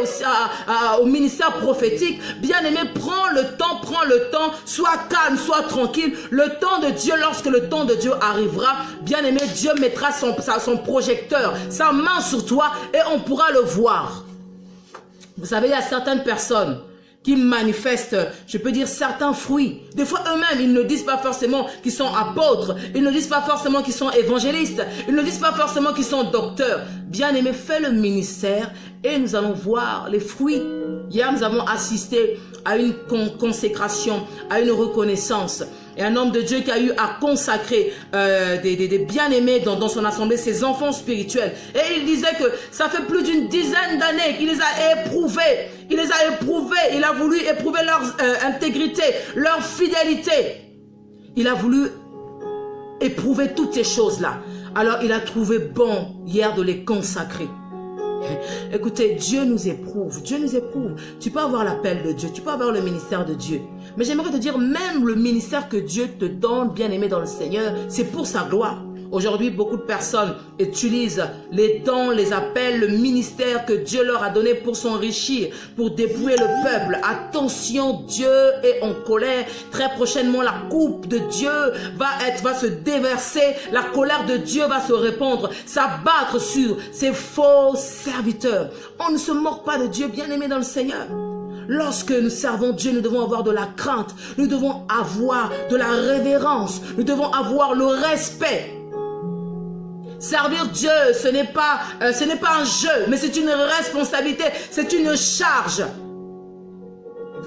au ministère prophétique, bien aimé, prends le temps, sois calme, sois tranquille. Le temps de Dieu, lorsque le temps de Dieu arrivera, bien aimé, Dieu mettra son projecteur, sa main sur toi et on pourra le voir. Vous savez, il y a certaines personnes qui manifestent, je peux dire, certains fruits. Des fois, eux-mêmes, ils ne disent pas forcément qu'ils sont apôtres. Ils ne disent pas forcément qu'ils sont évangélistes. Ils ne disent pas forcément qu'ils sont docteurs. Bien-aimé, fais le ministère et nous allons voir les fruits. Hier, nous avons assisté à une consécration, à une reconnaissance. Et un homme de Dieu qui a eu à consacrer des bien-aimés dans son assemblée, ses enfants spirituels. Et il disait que ça fait plus d'une dizaine d'années qu'il les a éprouvés. Il les a éprouvés. Il a voulu éprouver leur intégrité, leur fidélité. Il a voulu éprouver toutes ces choses-là. Alors il a trouvé bon hier de les consacrer. Écoutez, Dieu nous éprouve, Dieu nous éprouve. Tu peux avoir l'appel de Dieu, tu peux avoir le ministère de Dieu. Mais j'aimerais te dire, même le ministère que Dieu te donne, bien-aimé dans le Seigneur, c'est pour sa gloire. Aujourd'hui, beaucoup de personnes utilisent les dons, les appels, le ministère que Dieu leur a donné pour s'enrichir, pour dépouiller le peuple. Attention, Dieu est en colère. Très prochainement, la coupe de Dieu va se déverser. La colère de Dieu va se répandre, s'abattre sur ces faux serviteurs. On ne se moque pas de Dieu, bien-aimé dans le Seigneur. Lorsque nous servons Dieu, nous devons avoir de la crainte. Nous devons avoir de la révérence. Nous devons avoir le respect. Servir Dieu, ce n'est pas un jeu, mais c'est une responsabilité, c'est une charge.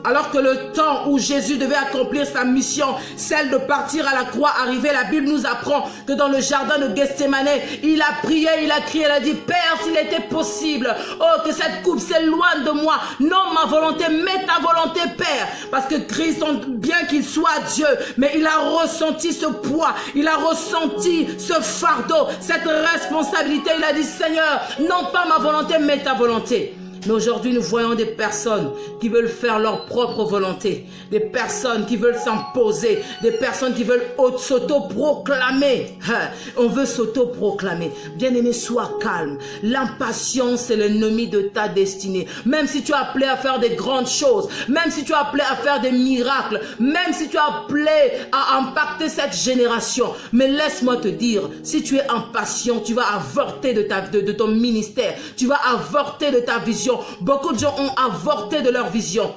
Alors que le temps où Jésus devait accomplir sa mission, celle de partir à la croix, arriver, la Bible nous apprend que dans le jardin de Gethsémane, il a prié, il a crié, il a dit, Père, s'il était possible, oh, que cette coupe s'éloigne de moi. Non, ma volonté, mais ta volonté, Père. Parce que Christ, bien qu'il soit Dieu, mais il a ressenti ce poids, il a ressenti ce fardeau, cette responsabilité. Il a dit, Seigneur, non pas ma volonté, mais ta volonté. Mais aujourd'hui, nous voyons des personnes qui veulent faire leur propre volonté. Des personnes qui veulent s'imposer. Des personnes qui veulent s'auto-proclamer. On veut s'auto-proclamer. Bien-aimé, sois calme. L'impatience est l'ennemi de ta destinée. Même si tu es appelé à faire des grandes choses. Même si tu es appelé à faire des miracles. Même si tu es appelé à impacter cette génération. Mais laisse-moi te dire, si tu es impatient, tu vas avorter de ton ministère. Tu vas avorter de ta vision. Beaucoup de gens ont avorté de leur vision.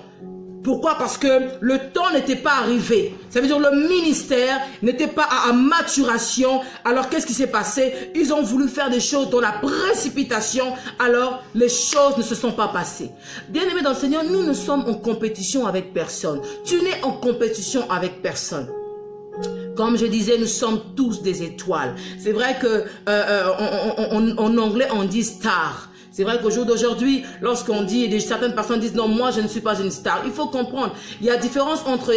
Pourquoi? Parce que le temps n'était pas arrivé. Ça veut dire le ministère n'était pas à maturation. Alors qu'est-ce qui s'est passé? Ils ont voulu faire des choses dans la précipitation. Alors les choses ne se sont pas passées. Bien-aimés dans le Seigneur, nous ne sommes en compétition avec personne. Tu n'es en compétition avec personne. Comme je disais, nous sommes tous des étoiles. C'est vrai que en anglais on dit star. C'est vrai qu'au jour d'aujourd'hui, lorsqu'on dit, certaines personnes disent non, moi je ne suis pas une star. Il faut comprendre, il y a une différence entre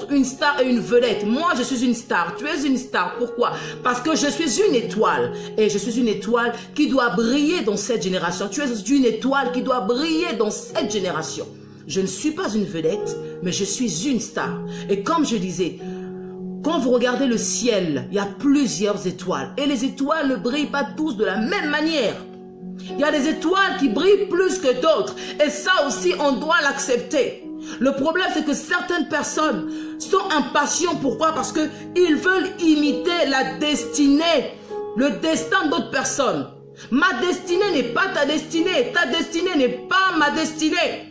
une star et une vedette. Moi je suis une star, tu es une star. Pourquoi? Parce que je suis une étoile. Et je suis une étoile qui doit briller dans cette génération. Tu es une étoile qui doit briller dans cette génération. Je ne suis pas une vedette, mais je suis une star. Et comme je disais, quand vous regardez le ciel, il y a plusieurs étoiles. Et les étoiles ne brillent pas tous de la même manière. Il y a des étoiles qui brillent plus que d'autres. Et ça aussi, on doit l'accepter. Le problème, c'est que certaines personnes sont impatientes. Pourquoi? Parce qu'ils veulent imiter la destinée, le destin d'autres personnes. Ma destinée n'est pas ta destinée. Ta destinée n'est pas ma destinée.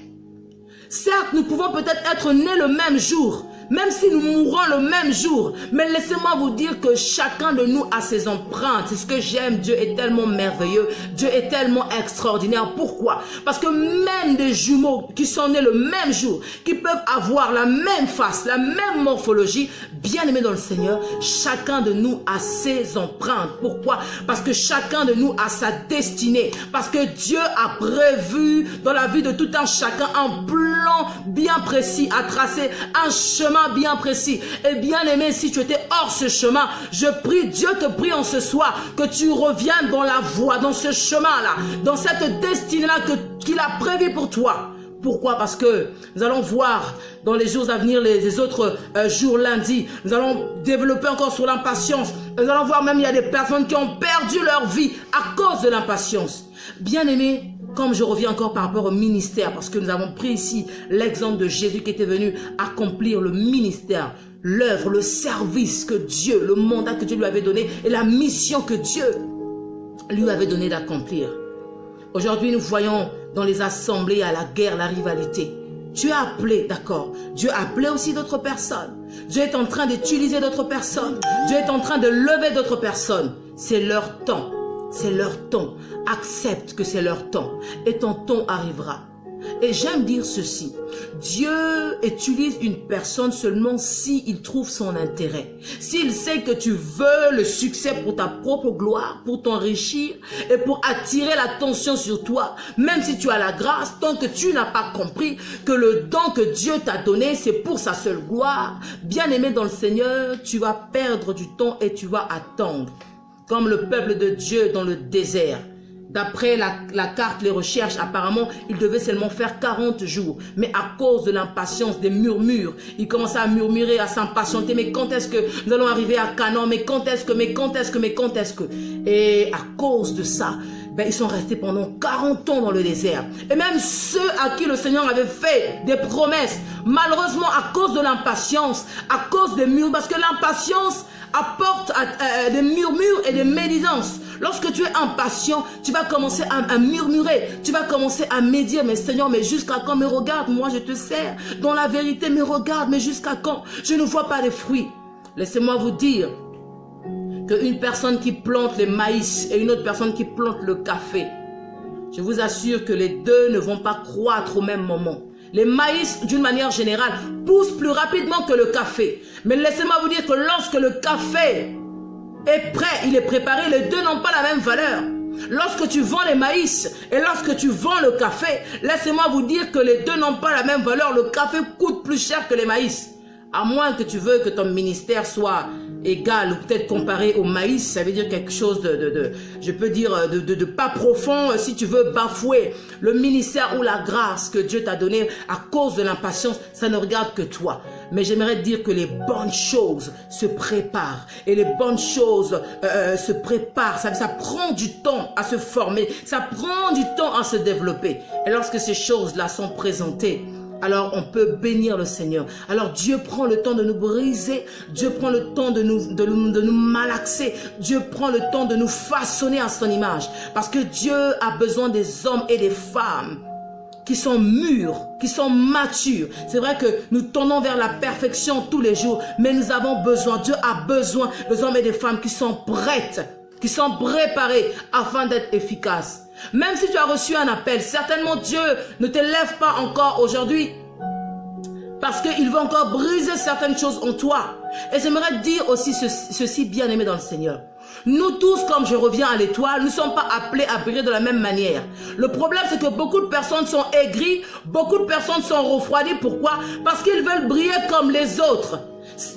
Certes, nous pouvons peut-être être nés le même jour. Même si nous mourrons le même jour. Mais laissez-moi vous dire que chacun de nous a ses empreintes. C'est ce que j'aime. Dieu est tellement merveilleux. Dieu est tellement extraordinaire. Pourquoi? Parce que même des jumeaux qui sont nés le même jour, qui peuvent avoir la même face, la même morphologie, bien aimés dans le Seigneur, chacun de nous a ses empreintes. Pourquoi? Parce que chacun de nous a sa destinée. Parce que Dieu a prévu dans la vie de tout un chacun un plan bien précis à tracer, un chemin bien précis. Et bien aimé, si tu étais hors ce chemin, je prie, Dieu te prie en ce soir que tu reviennes dans la voie, dans ce chemin-là, dans cette destinée-là qu'il a prévu pour toi. Pourquoi? Parce que nous allons voir dans les jours à venir, les autres jours lundi, nous allons développer encore sur l'impatience. Nous allons voir même il y a des personnes qui ont perdu leur vie à cause de l'impatience. Bien aimé, comme je reviens encore par rapport au ministère, parce que nous avons pris ici l'exemple de Jésus qui était venu accomplir le ministère, l'œuvre, le service que Dieu, le mandat que Dieu lui avait donné et la mission que Dieu lui avait donné d'accomplir. Aujourd'hui, nous voyons dans les assemblées à la guerre, la rivalité. Tu es appelé, d'accord. Dieu a appelé aussi d'autres personnes. Dieu est en train d'utiliser d'autres personnes. Dieu est en train de lever d'autres personnes. C'est leur temps. C'est leur temps. Accepte que c'est leur temps. Et ton temps arrivera. Et j'aime dire ceci. Dieu utilise une personne seulement s'il trouve son intérêt. S'il sait que tu veux le succès pour ta propre gloire, pour t'enrichir et pour attirer l'attention sur toi, même si tu as la grâce, tant que tu n'as pas compris que le don que Dieu t'a donné, c'est pour sa seule gloire, bien aimé dans le Seigneur, tu vas perdre du temps et tu vas attendre. Comme le peuple de Dieu dans le désert. D'après la carte, les recherches, apparemment, il devait seulement faire 40 jours. Mais à cause de l'impatience, des murmures, il commençait à murmurer, à s'impatienter. Mais quand est-ce que nous allons arriver à Canaan? Mais quand est-ce que? Et à cause de ça, ben, ils sont restés pendant 40 ans dans le désert. Et même ceux à qui le Seigneur avait fait des promesses, malheureusement, à cause de l'impatience, à cause des murmures, parce que l'impatience apporte des murmures et des médisances. Lorsque tu es impatient, tu vas commencer à murmurer, tu vas commencer à médire, mais Seigneur, mais jusqu'à quand? Mais regarde, moi je te sers dans la vérité, mais regarde, mais jusqu'à quand? Je ne vois pas les fruits. Laissez-moi vous dire qu'une personne qui plante les maïs et une autre personne qui plante le café, je vous assure que les deux ne vont pas croître au même moment. Les maïs, d'une manière générale, poussent plus rapidement que le café. Mais laissez-moi vous dire que lorsque le café est prêt, il est préparé, les deux n'ont pas la même valeur. Lorsque tu vends les maïs et lorsque tu vends le café, laissez-moi vous dire que les deux n'ont pas la même valeur. Le café coûte plus cher que les maïs. À moins que tu veux que ton ministère soit égal ou peut-être comparé au maïs, ça veut dire quelque chose je peux dire, de pas profond, si tu veux bafouer le ministère ou la grâce que Dieu t'a donné à cause de l'impatience, ça ne regarde que toi. Mais j'aimerais dire que les bonnes choses se préparent et les bonnes choses se préparent. Ça prend du temps à se former, ça prend du temps à se développer. Et lorsque ces choses-là sont présentées, alors on peut bénir le Seigneur. Alors Dieu prend le temps de nous briser, Dieu prend le temps de nous malaxer, Dieu prend le temps de nous façonner à son image. Parce que Dieu a besoin des hommes et des femmes qui sont mûrs, qui sont matures. C'est vrai que nous tendons vers la perfection tous les jours, mais nous avons besoin, Dieu a besoin des hommes et des femmes qui sont prêtes, qui sont préparés afin d'être efficaces. Même si tu as reçu un appel, certainement Dieu ne t'élève pas encore aujourd'hui parce qu'il veut encore briser certaines choses en toi. Et j'aimerais dire aussi ceci, bien aimé dans le Seigneur. Nous tous, comme je reviens à l'étoile, nous ne sommes pas appelés à briller de la même manière. Le problème, c'est que beaucoup de personnes sont aigries, beaucoup de personnes sont refroidies. Pourquoi? Parce qu'ils veulent briller comme les autres.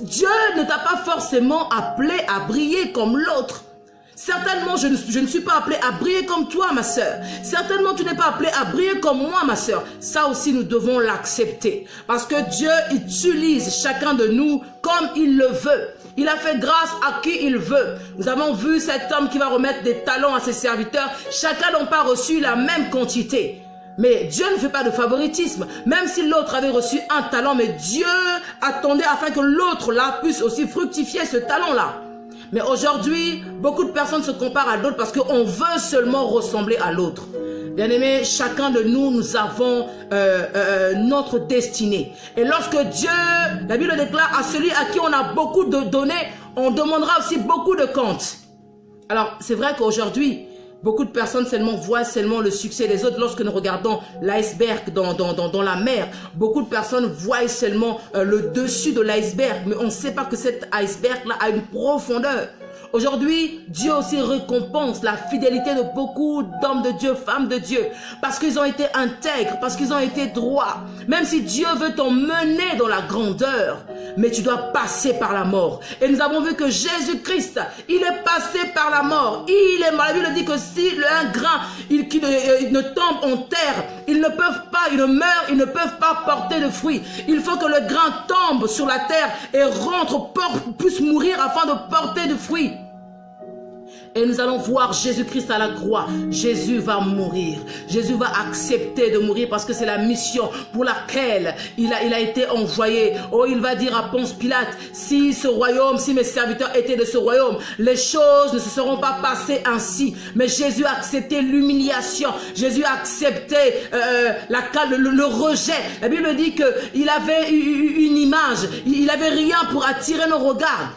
Dieu ne t'a pas forcément appelé à briller comme l'autre. Certainement, je ne suis pas appelé à briller comme toi, ma soeur. Certainement, tu n'es pas appelé à briller comme moi, ma soeur. Ça aussi, nous devons l'accepter. Parce que Dieu utilise chacun de nous comme il le veut. Il a fait grâce à qui il veut. Nous avons vu cet homme qui va remettre des talents à ses serviteurs. Chacun n'a pas reçu la même quantité. Mais Dieu ne fait pas de favoritisme. Même si l'autre avait reçu un talent, mais Dieu attendait afin que l'autre là puisse aussi fructifier ce talent-là. Mais aujourd'hui, beaucoup de personnes se comparent à d'autres parce qu'on veut seulement ressembler à l'autre. Bien-aimés, chacun de nous, nous avons notre destinée. Et lorsque Dieu, la Bible déclare à celui à qui on a beaucoup de données, on demandera aussi beaucoup de comptes. Alors, c'est vrai qu'aujourd'hui, beaucoup de personnes voient seulement le succès des autres. Lorsque nous regardons l'iceberg dans la mer, beaucoup de personnes voient seulement le dessus de l'iceberg, mais on ne sait pas que cet iceberg-là a une profondeur. Aujourd'hui, Dieu aussi récompense la fidélité de beaucoup d'hommes de Dieu, femmes de Dieu, parce qu'ils ont été intègres, parce qu'ils ont été droits. Même si Dieu veut t'emmener dans la grandeur, mais tu dois passer par la mort. Et nous avons vu que Jésus-Christ, il est passé par la mort. La Bible dit que si un grain il ne tombe en terre, ils ne meurent, ils ne peuvent pas porter de fruits. Il faut que le grain tombe sur la terre et puisse mourir afin de porter de fruits. Et nous allons voir Jésus-Christ à la croix. Jésus va mourir. Jésus va accepter de mourir parce que c'est la mission pour laquelle il a été envoyé. Oh, il va dire à Ponce Pilate, si ce royaume, si mes serviteurs étaient de ce royaume, les choses ne se seront pas passées ainsi. Mais Jésus a accepté l'humiliation. Jésus a accepté le rejet. La Bible dit qu'il avait une image. Il n'avait rien pour attirer nos regards.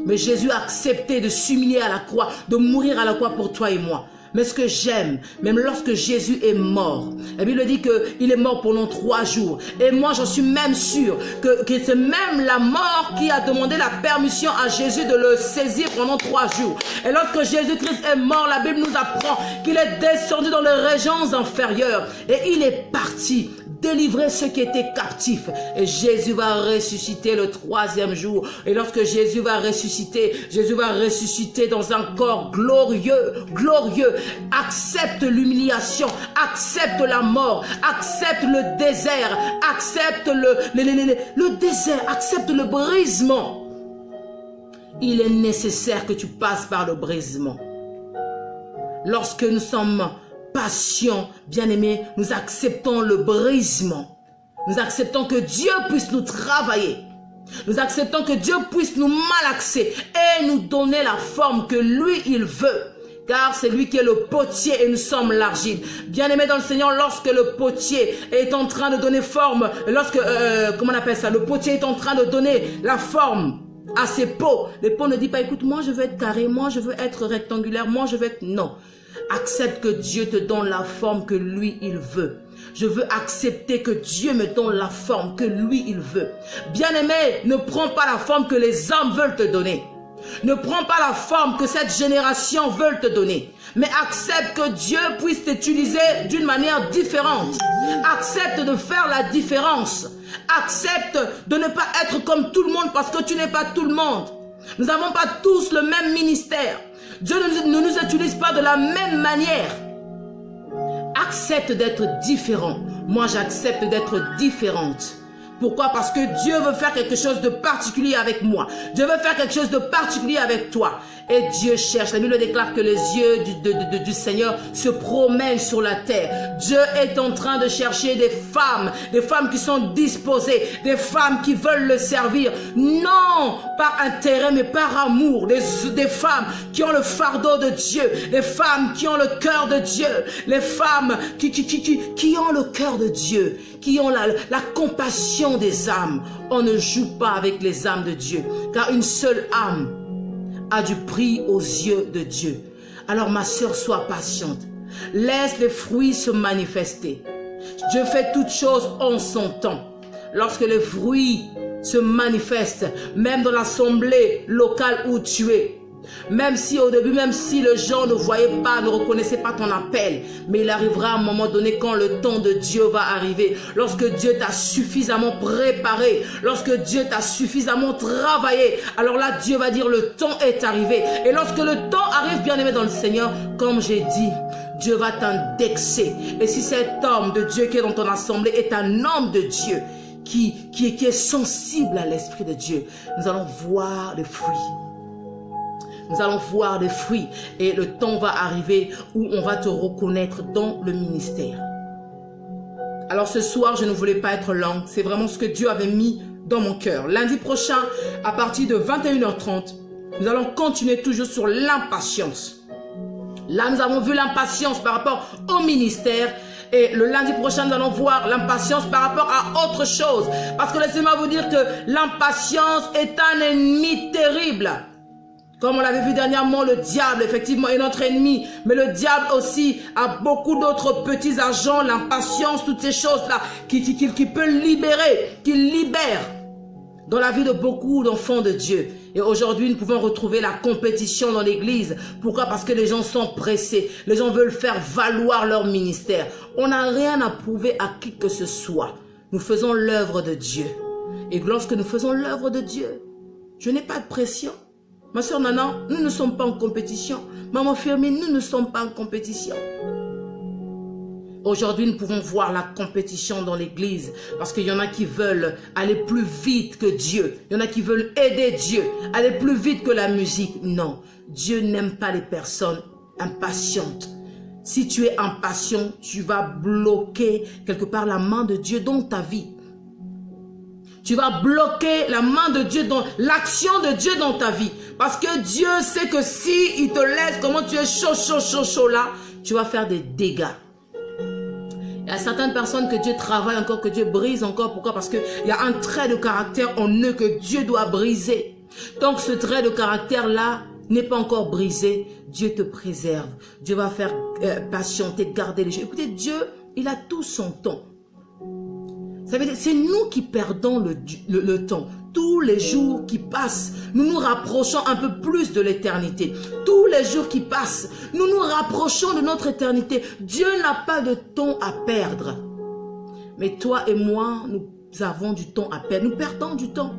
Mais Jésus a accepté de s'humilier à la croix, de mourir à la croix pour toi et moi. Mais ce que j'aime, même lorsque Jésus est mort, la Bible dit qu'il est mort pendant 3 jours. Et moi, j'en suis même sûr que c'est même la mort qui a demandé la permission à Jésus de le saisir pendant 3 jours. Et lorsque Jésus-Christ est mort, la Bible nous apprend qu'il est descendu dans les régions inférieures. Et il est parti délivrer ceux qui étaient captifs. Et Jésus va ressusciter le 3e jour. Et lorsque Jésus va ressusciter dans un corps glorieux, glorieux. Accepte l'humiliation, accepte la mort, accepte le désert, accepte le désert, accepte le brisement. Il est nécessaire que tu passes par le brisement. Lorsque nous sommes patients, bien-aimés, nous acceptons le brisement. Nous acceptons que Dieu puisse nous travailler. Nous acceptons que Dieu puisse nous malaxer et nous donner la forme que lui, il veut. Car c'est lui qui est le potier et nous sommes l'argile. Bien-aimé dans le Seigneur, lorsque le potier est en train de donner forme, comment on appelle ça, le potier est en train de donner la forme à ses pots. Les pots ne disent pas, écoute, moi je veux être carré, moi je veux être rectangulaire, moi je veux être... Non. Accepte que Dieu te donne la forme que lui, il veut. Je veux accepter que Dieu me donne la forme que lui, il veut. Bien-aimé, ne prends pas la forme que les hommes veulent te donner. Ne prends pas la forme que cette génération veut te donner. Mais accepte que Dieu puisse t'utiliser d'une manière différente. Accepte de faire la différence. Accepte de ne pas être comme tout le monde parce que tu n'es pas tout le monde. Nous n'avons pas tous le même ministère. Dieu ne nous utilise pas de la même manière. Accepte d'être différent. Moi, j'accepte d'être différente. Pourquoi? Parce que Dieu veut faire quelque chose de particulier avec moi. Dieu veut faire quelque chose de particulier avec toi. Et Dieu cherche. La Bible déclare que les yeux du Seigneur se promènent sur la terre. Dieu est en train de chercher des femmes qui sont disposées, des femmes qui veulent le servir. Non par intérêt, mais par amour. Des femmes qui ont le fardeau de Dieu. Des femmes qui ont le cœur de Dieu. Les femmes qui ont le cœur de Dieu. Qui ont la compassion des âmes. On ne joue pas avec les âmes de Dieu. Car une seule âme a du prix aux yeux de Dieu. Alors ma sœur, sois patiente. Laisse les fruits se manifester. Dieu fait toutes choses en son temps. Lorsque les fruits se manifestent, même dans l'assemblée locale où tu es, même si au début, même si les gens ne voyaient pas, ne reconnaissaient pas ton appel, mais il arrivera à un moment donné quand le temps de Dieu va arriver, lorsque Dieu t'a suffisamment préparé, lorsque Dieu t'a suffisamment travaillé, alors là Dieu va dire le temps est arrivé. Et lorsque le temps arrive, bien-aimé dans le Seigneur, comme j'ai dit, Dieu va t'indexer. Et si cet homme de Dieu qui est dans ton assemblée est un homme de Dieu qui est sensible à l'Esprit de Dieu, nous allons voir les fruits. Nous allons voir des fruits et le temps va arriver où on va te reconnaître dans le ministère. Alors ce soir, je ne voulais pas être longue. C'est vraiment ce que Dieu avait mis dans mon cœur. Lundi prochain, à partir de 21h30, nous allons continuer toujours sur l'impatience. Là, nous avons vu l'impatience par rapport au ministère. Et le lundi prochain, nous allons voir l'impatience par rapport à autre chose. Parce que laissez-moi vous dire que l'impatience est un ennemi terrible. Comme on l'avait vu dernièrement, le diable, effectivement, est notre ennemi. Mais le diable aussi a beaucoup d'autres petits agents, l'impatience, toutes ces choses-là, qui peut libérer, qui libère dans la vie de beaucoup d'enfants de Dieu. Et aujourd'hui, nous pouvons retrouver la compétition dans l'église. Pourquoi? Parce que les gens sont pressés. Les gens veulent faire valoir leur ministère. On n'a rien à prouver à qui que ce soit. Nous faisons l'œuvre de Dieu. Et lorsque nous faisons l'œuvre de Dieu, je n'ai pas de pression. Ma soeur Nana, nous ne sommes pas en compétition. Maman Firmine, nous ne sommes pas en compétition. Aujourd'hui, nous pouvons voir la compétition dans l'église parce qu'il y en a qui veulent aller plus vite que Dieu. Il y en a qui veulent aider Dieu, aller plus vite que la musique. Non, Dieu n'aime pas les personnes impatientes. Si tu es impatient, tu vas bloquer quelque part la main de Dieu dans ta vie. Tu vas bloquer la main de Dieu dans l'action de Dieu dans ta vie. Parce que Dieu sait que si il te laisse, comment tu es chaud là, tu vas faire des dégâts. Il y a certaines personnes que Dieu travaille encore, que Dieu brise encore. Pourquoi? Parce qu'il y a un trait de caractère en eux que Dieu doit briser. Donc ce trait de caractère-là n'est pas encore brisé. Dieu te préserve. Dieu va faire patienter, garder les choses. Écoutez, Dieu, il a tout son temps. Ça veut dire, c'est nous qui perdons le temps. Tous les jours qui passent, nous nous rapprochons un peu plus de l'éternité. Tous les jours qui passent, nous nous rapprochons de notre éternité. Dieu n'a pas de temps à perdre. Mais toi et moi, nous avons du temps à perdre. Nous perdons du temps.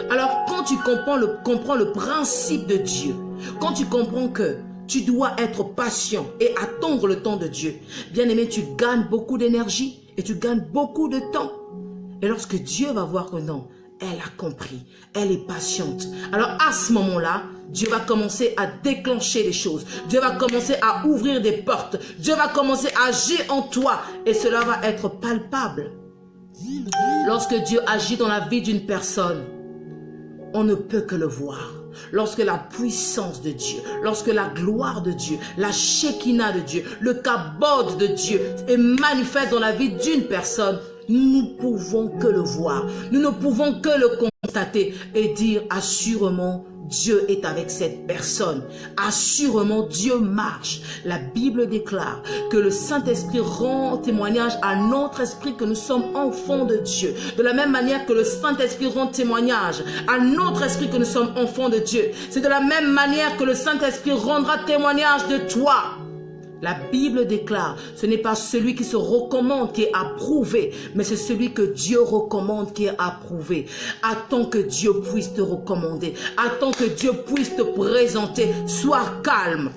Alors, quand tu comprends le principe de Dieu, quand tu comprends que tu dois être patient et attendre le temps de Dieu, bien aimé, tu gagnes beaucoup d'énergie et tu gagnes beaucoup de temps. Et lorsque Dieu va voir que non, elle a compris, elle est patiente. Alors à ce moment-là, Dieu va commencer à déclencher les choses. Dieu va commencer à ouvrir des portes. Dieu va commencer à agir en toi et cela va être palpable. Lorsque Dieu agit dans la vie d'une personne, on ne peut que le voir. Lorsque la puissance de Dieu, lorsque la gloire de Dieu, la Shekinah de Dieu, le kabod de Dieu est manifeste dans la vie d'une personne, nous ne pouvons que le voir. Nous ne pouvons que le constater et dire assurément Dieu est avec cette personne. Assurément Dieu marche. La Bible déclare que le Saint-Esprit rend témoignage à notre esprit que nous sommes enfants de Dieu. De la même manière que le Saint-Esprit rend témoignage à notre esprit que nous sommes enfants de Dieu. C'est de la même manière que le Saint-Esprit rendra témoignage de toi. La Bible déclare, ce n'est pas celui qui se recommande qui est approuvé, mais c'est celui que Dieu recommande qui est approuvé. Attends que Dieu puisse te recommander. Attends que Dieu puisse te présenter. Sois calme.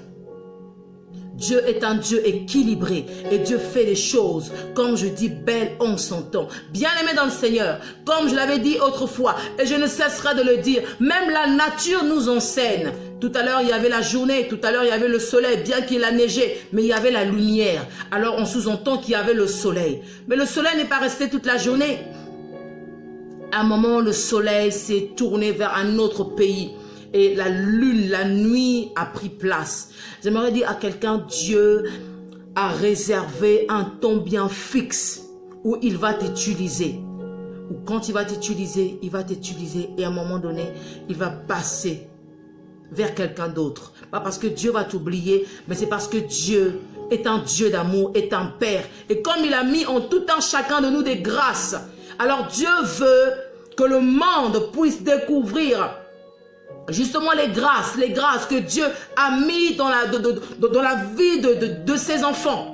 Dieu est un Dieu équilibré et Dieu fait les choses, comme je dis, belles en son temps. Bien-aimés dans le Seigneur, comme je l'avais dit autrefois, et je ne cesserai de le dire, même la nature nous enseigne. Tout à l'heure, il y avait la journée, tout à l'heure, il y avait le soleil, bien qu'il a neigé, mais il y avait la lumière. Alors, on sous-entend qu'il y avait le soleil. Mais le soleil n'est pas resté toute la journée. À un moment, le soleil s'est tourné vers un autre pays. Et la lune, la nuit a pris place. J'aimerais dire à quelqu'un, Dieu a réservé un temps bien fixe où il va t'utiliser. Ou quand il va t'utiliser, et à un moment donné, il va passer vers quelqu'un d'autre. Pas parce que Dieu va t'oublier, mais c'est parce que Dieu est un Dieu d'amour, est un Père. Et comme il a mis en tout un chacun de nous des grâces, alors Dieu veut que le monde puisse découvrir justement les grâces que Dieu a mis dans la vie de ses enfants.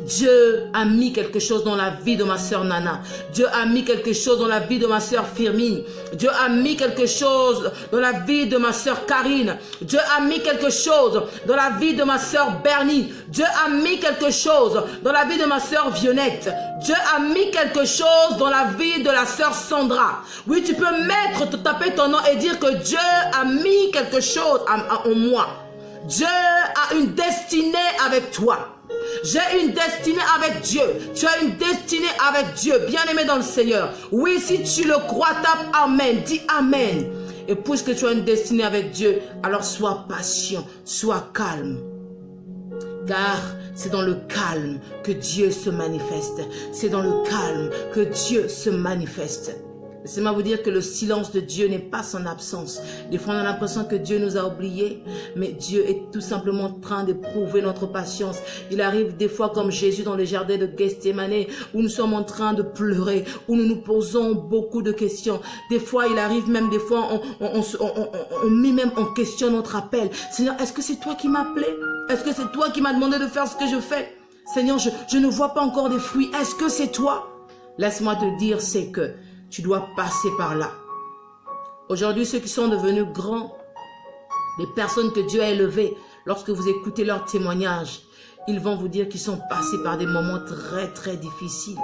Dieu a mis quelque chose dans la vie de ma sœur Nana. Dieu a mis quelque chose dans la vie de ma sœur Firmine. Dieu a mis quelque chose dans la vie de ma sœur Karine. Dieu a mis quelque chose dans la vie de ma sœur Bernie. Dieu a mis quelque chose dans la vie de ma sœur Violette. Dieu a mis quelque chose dans la vie de la sœur Sandra. Oui, tu peux taper ton nom et dire que Dieu a mis quelque chose en moi. Dieu a une destinée avec toi. J'ai une destinée avec Dieu. Tu as une destinée avec Dieu. Bien-aimé dans le Seigneur. Oui, si tu le crois, tape Amen. Dis Amen. Et puisque tu as une destinée avec Dieu, alors sois patient, sois calme. Car c'est dans le calme que Dieu se manifeste. C'est dans le calme que Dieu se manifeste. Laissez-moi vous dire que le silence de Dieu n'est pas son absence. Des fois, on a l'impression que Dieu nous a oubliés, mais Dieu est tout simplement en train de prouver notre patience. Il arrive des fois comme Jésus dans le jardin de Gethsémane, où nous sommes en train de pleurer, où nous nous posons beaucoup de questions. Des fois, il arrive même, des fois, on met même en question notre appel. Seigneur, est-ce que c'est toi qui m'as appelé? Est-ce que c'est toi qui m'as demandé de faire ce que je fais? Seigneur, je ne vois pas encore des fruits. Est-ce que c'est toi? Laisse-moi te dire, c'est que tu dois passer par là. Aujourd'hui, ceux qui sont devenus grands, les personnes que Dieu a élevées, lorsque vous écoutez leurs témoignages, Ils vont vous dire qu'ils sont passés par des moments très très difficiles.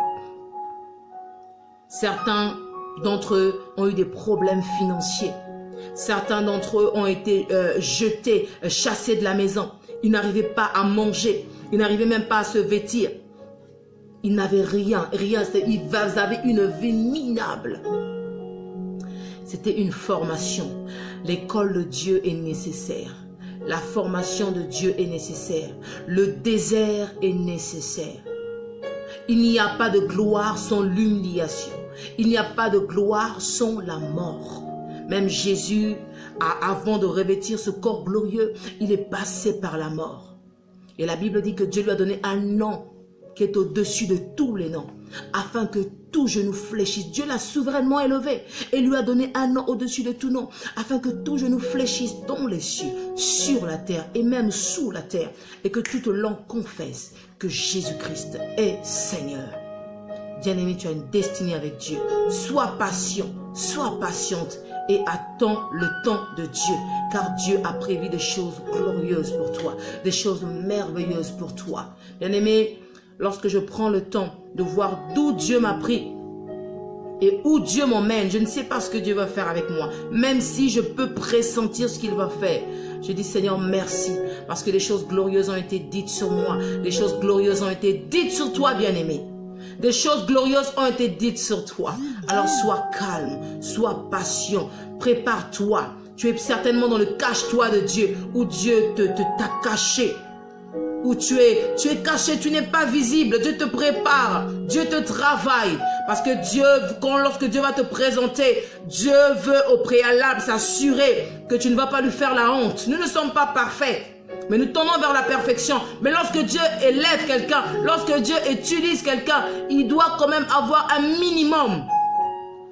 Certains d'entre eux ont eu des problèmes financiers. Certains d'entre eux ont été jetés, chassés de la maison. Ils n'arrivaient pas à manger. Ils n'arrivaient même pas à se vêtir. Ils n'avaient rien. Ils avaient une vie minable. C'était une formation. L'école de Dieu est nécessaire. La formation de Dieu est nécessaire. Le désert est nécessaire. Il n'y a pas de gloire sans l'humiliation. Il n'y a pas de gloire sans la mort. Même Jésus, avant de revêtir ce corps glorieux, il est passé par la mort. Et la Bible dit que Dieu lui a donné un nom qui est au-dessus de tous les noms, afin que tout genou fléchisse. Dieu l'a souverainement élevé et lui a donné un nom au-dessus de tout nom, afin que tout genou fléchisse dans les cieux, sur la terre et même sous la terre, et que toute langue confesse que Jésus-Christ est Seigneur. Bien-aimé, tu as une destinée avec Dieu. Sois patient, sois patiente et attends le temps de Dieu, car Dieu a prévu des choses glorieuses pour toi, des choses merveilleuses pour toi. Bien-aimé, lorsque je prends le temps de voir d'où Dieu m'a pris et où Dieu m'emmène, je ne sais pas ce que Dieu va faire avec moi, même si je peux pressentir ce qu'il va faire. Je dis Seigneur merci, parce que les choses glorieuses ont été dites sur moi, les choses glorieuses ont été dites sur toi, bien-aimé. Des choses glorieuses ont été dites sur toi. Alors sois calme, sois patient, prépare-toi. Tu es certainement dans le cache-toi de Dieu, où Dieu t'a caché. Où tu es caché, tu n'es pas visible. Dieu te prépare, Dieu te travaille. Parce que Dieu, lorsque Dieu va te présenter, Dieu veut au préalable s'assurer que tu ne vas pas lui faire la honte. Nous ne sommes pas parfaits, mais nous tendons vers la perfection. Mais lorsque Dieu élève quelqu'un, lorsque Dieu utilise quelqu'un, il doit quand même avoir un minimum.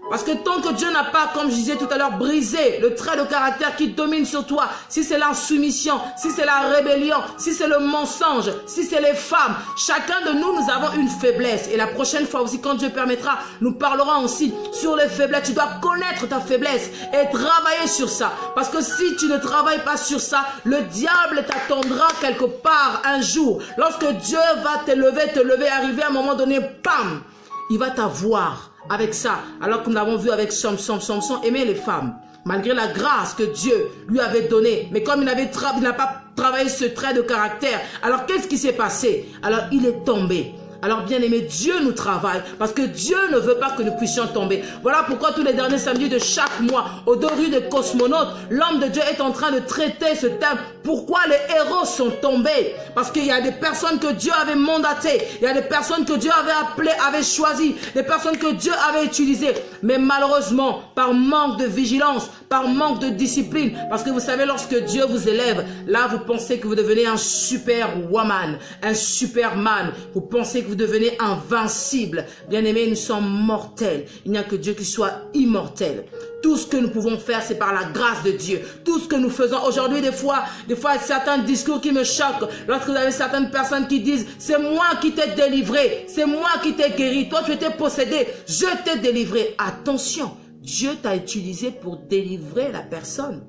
Parce que tant que Dieu n'a pas, comme je disais tout à l'heure, brisé le trait de caractère qui domine sur toi, si c'est l'insoumission, si c'est la rébellion, si c'est le mensonge, si c'est les femmes, chacun de nous, nous avons une faiblesse. Et la prochaine fois aussi, quand Dieu permettra, nous parlerons aussi sur les faiblesses. Tu dois connaître ta faiblesse et travailler sur ça. Parce que si tu ne travailles pas sur ça, le diable t'attendra quelque part un jour. Lorsque Dieu va t'élever, arriver à un moment donné, bam, il va t'avoir avec ça. Alors que nous l'avons vu avec Samson aimait les femmes, malgré la grâce que Dieu lui avait donnée. Mais comme il n'a pas travaillé ce trait de caractère, alors qu'est-ce qui s'est passé? Alors il est tombé. Alors bien aimé, Dieu nous travaille parce que Dieu ne veut pas que nous puissions tomber. Voilà pourquoi tous les derniers samedis de chaque mois, aux 2 rues des Cosmonautes, l'homme de Dieu est en train de traiter ce thème. Pourquoi les héros sont tombés? Parce qu'il y a des personnes que Dieu avait mandatées, il y a des personnes que Dieu avait appelées, avait choisies, des personnes que Dieu avait utilisées. Mais malheureusement, par manque de vigilance, par manque de discipline, parce que vous savez, lorsque Dieu vous élève, là vous pensez que vous devenez un superwoman, un superman, vous pensez que vous devenez invincible. Bien-aimés, nous sommes mortels. Il n'y a que Dieu qui soit immortel. Tout ce que nous pouvons faire, c'est par la grâce de Dieu. Tout ce que nous faisons aujourd'hui, des fois, certains discours qui me choquent. Lorsque vous avez certaines personnes qui disent, c'est moi qui t'ai délivré, c'est moi qui t'ai guéri, toi tu étais possédé, je t'ai délivré. Attention, Dieu t'a utilisé pour délivrer la personne.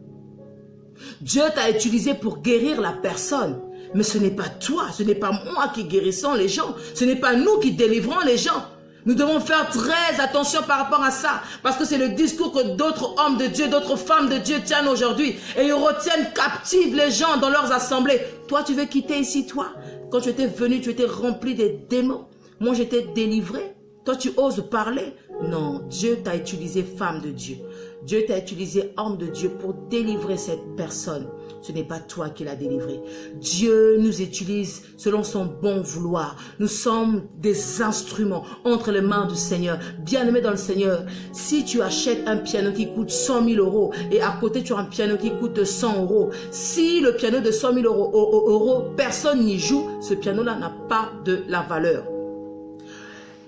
Dieu t'a utilisé pour guérir la personne. Mais ce n'est pas toi, ce n'est pas moi qui guérissons les gens. Ce n'est pas nous qui délivrons les gens. Nous devons faire très attention par rapport à ça. Parce que c'est le discours que d'autres hommes de Dieu, d'autres femmes de Dieu tiennent aujourd'hui. Et ils retiennent captifs les gens dans leurs assemblées. Toi, tu veux quitter ici, toi. Quand tu étais venu, tu étais rempli des démons. Moi, j'étais délivré. Toi, tu oses parler. Non, Dieu t'a utilisé femme de Dieu. Dieu t'a utilisé homme de Dieu pour délivrer cette personne. Ce n'est pas toi qui l'as délivré. Dieu nous utilise selon son bon vouloir. Nous sommes des instruments entre les mains du Seigneur. Bien-aimé dans le Seigneur, si tu achètes un piano qui coûte 100 000 euros et à côté tu as un piano qui coûte 100 euros, si le piano de 100 000 euros, personne n'y joue, ce piano-là n'a pas de la valeur.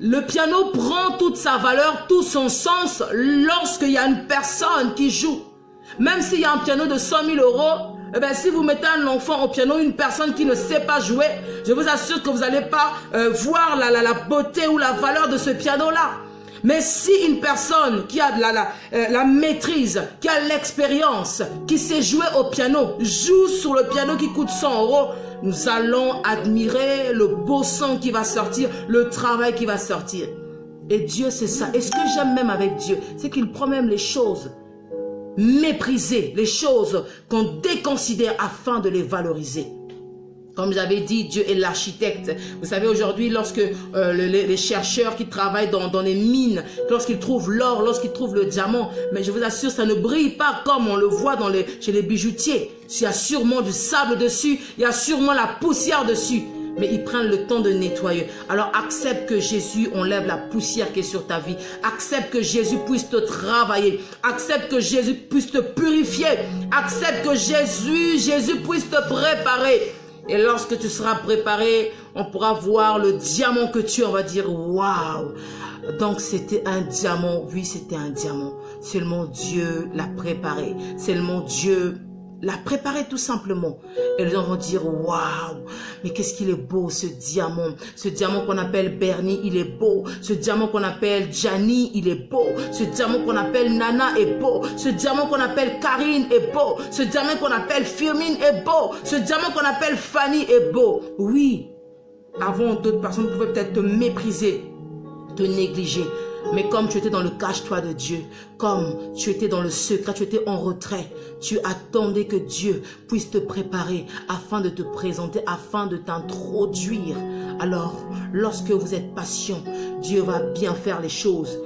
Le piano prend toute sa valeur, tout son sens lorsqu'il y a une personne qui joue. Même s'il y a un piano de 100 000 euros, eh bien, si vous mettez un enfant au piano, une personne qui ne sait pas jouer, je vous assure que vous n'allez pas voir la beauté ou la valeur de ce piano-là. Mais si une personne qui a la maîtrise, qui a l'expérience, qui sait jouer au piano, joue sur le piano qui coûte 100 €, nous allons admirer le beau son qui va sortir, le travail qui va sortir. Et Dieu, c'est ça. Et ce que j'aime même avec Dieu, c'est qu'il prend même les choses méprisées, les choses qu'on déconsidère afin de les valoriser. Comme j'avais dit, Dieu est l'architecte. Vous savez, aujourd'hui, lorsque les chercheurs qui travaillent dans les mines, lorsqu'ils trouvent l'or, lorsqu'ils trouvent le diamant, mais je vous assure, ça ne brille pas comme on le voit chez les bijoutiers. Il y a sûrement du sable dessus, il y a sûrement la poussière dessus. Mais ils prennent le temps de nettoyer. Alors accepte que Jésus enlève la poussière qui est sur ta vie. Accepte que Jésus puisse te travailler. Accepte que Jésus puisse te purifier. Accepte que Jésus puisse te préparer. Et lorsque tu seras préparé, on pourra voir le diamant que tu es. On va dire, waouh! Donc c'était un diamant. Oui, c'était un diamant. Seulement Dieu l'a préparé. Seulement Dieu l'a préparé tout simplement. Et les gens vont dire, waouh, mais qu'est-ce qu'il est beau ce diamant. Ce diamant qu'on appelle Bernie, il est beau. Ce diamant qu'on appelle Gianni, il est beau. Ce diamant qu'on appelle Nana est beau. Ce diamant qu'on appelle Karine est beau. Ce diamant qu'on appelle Firmine est beau. Ce diamant qu'on appelle Fanny est beau. Oui, avant d'autres personnes pouvaient peut-être te mépriser, te négliger. Mais comme tu étais dans le cache-toi de Dieu, comme tu étais dans le secret, tu étais en retrait, tu attendais que Dieu puisse te préparer afin de te présenter, afin de t'introduire. Alors, lorsque vous êtes patient, Dieu va bien faire les choses.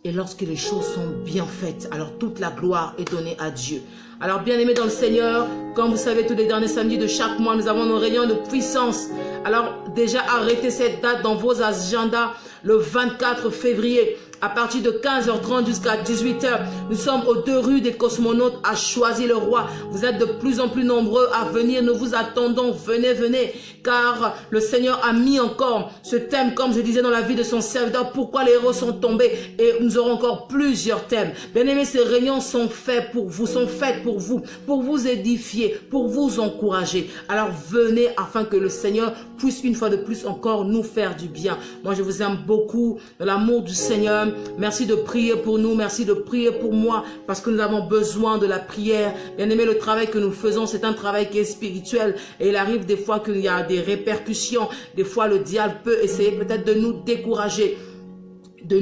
Et lorsque les choses sont bien faites, alors toute la gloire est donnée à Dieu. Alors bien aimés dans le Seigneur, comme vous savez, tous les derniers samedis de chaque mois, nous avons nos réunions de puissance. Alors déjà arrêtez cette date dans vos agendas, le 24 février. À partir de 15h30 jusqu'à 18h, nous sommes aux 2 rues des Cosmonautes à Choisy-le-Roi. Vous êtes de plus en plus nombreux à venir. Nous vous attendons. Venez, venez. Car le Seigneur a mis encore ce thème, comme je disais, dans la vie de son serviteur. Pourquoi les héros sont tombés? Et nous aurons encore plusieurs thèmes. Bien aimés, ces réunions sont faites pour vous édifier, pour vous encourager. Alors venez afin que le Seigneur puisse une fois de plus encore nous faire du bien. Moi, je vous aime beaucoup de l'amour du Seigneur. Merci de prier pour nous, merci de prier pour moi, parce que nous avons besoin de la prière. Bien aimé, le travail que nous faisons, c'est un travail qui est spirituel. Et il arrive des fois qu'il y a des répercussions. Des fois, le diable peut essayer peut-être de nous décourager. De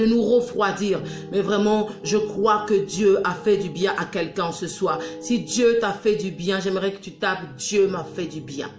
nous refroidir. Mais vraiment, je crois que Dieu a fait du bien à quelqu'un ce soir. Si Dieu t'a fait du bien, j'aimerais que tu tapes « Dieu m'a fait du bien ».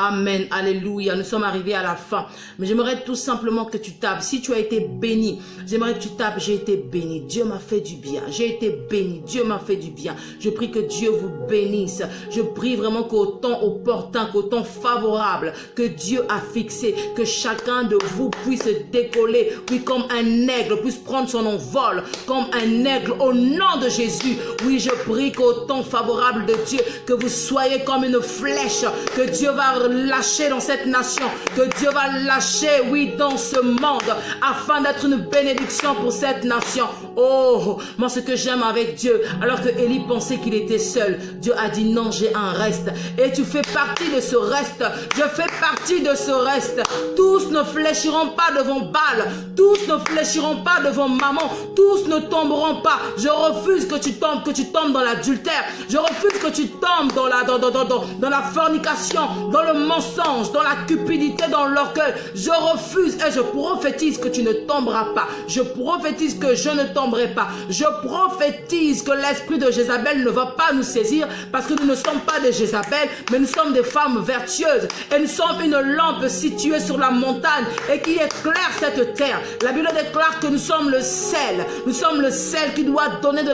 Amen, alléluia, nous sommes arrivés à la fin. Mais j'aimerais tout simplement que tu tapes. Si tu as été béni, j'aimerais que tu tapes, j'ai été béni. Dieu m'a fait du bien. J'ai été béni. Dieu m'a fait du bien. Je prie que Dieu vous bénisse. Je prie vraiment qu'au temps opportun, qu'au temps favorable, que Dieu a fixé, que chacun de vous puisse décoller, oui, comme un aigle, puisse prendre son envol, comme un aigle, au nom de Jésus. Oui, je prie qu'au temps favorable de Dieu, que vous soyez comme une flèche, que Dieu va lâcher dans cette nation, que Dieu va lâcher, oui, dans ce monde, afin d'être une bénédiction pour cette nation. Oh, moi ce que j'aime avec Dieu, alors que Élie pensait qu'il était seul, Dieu a dit non, j'ai un reste, et tu fais partie de ce reste, je fais partie de ce reste. Tous ne fléchiront pas devant Baal, tous ne fléchiront pas devant maman, tous ne tomberont pas. Je refuse que tu tombes dans l'adultère, je refuse que tu tombes dans la fornication, dans le mensonge, dans la cupidité, dans l'orgueil. Je refuse et je prophétise que tu ne tomberas pas. Je prophétise que je ne tomberai pas. Je prophétise que l'esprit de Jézabel ne va pas nous saisir, parce que nous ne sommes pas des Jézabel, mais nous sommes des femmes vertueuses. Et nous sommes une lampe située sur la montagne et qui éclaire cette terre. La Bible déclare que nous sommes le sel. Nous sommes le sel qui doit donner de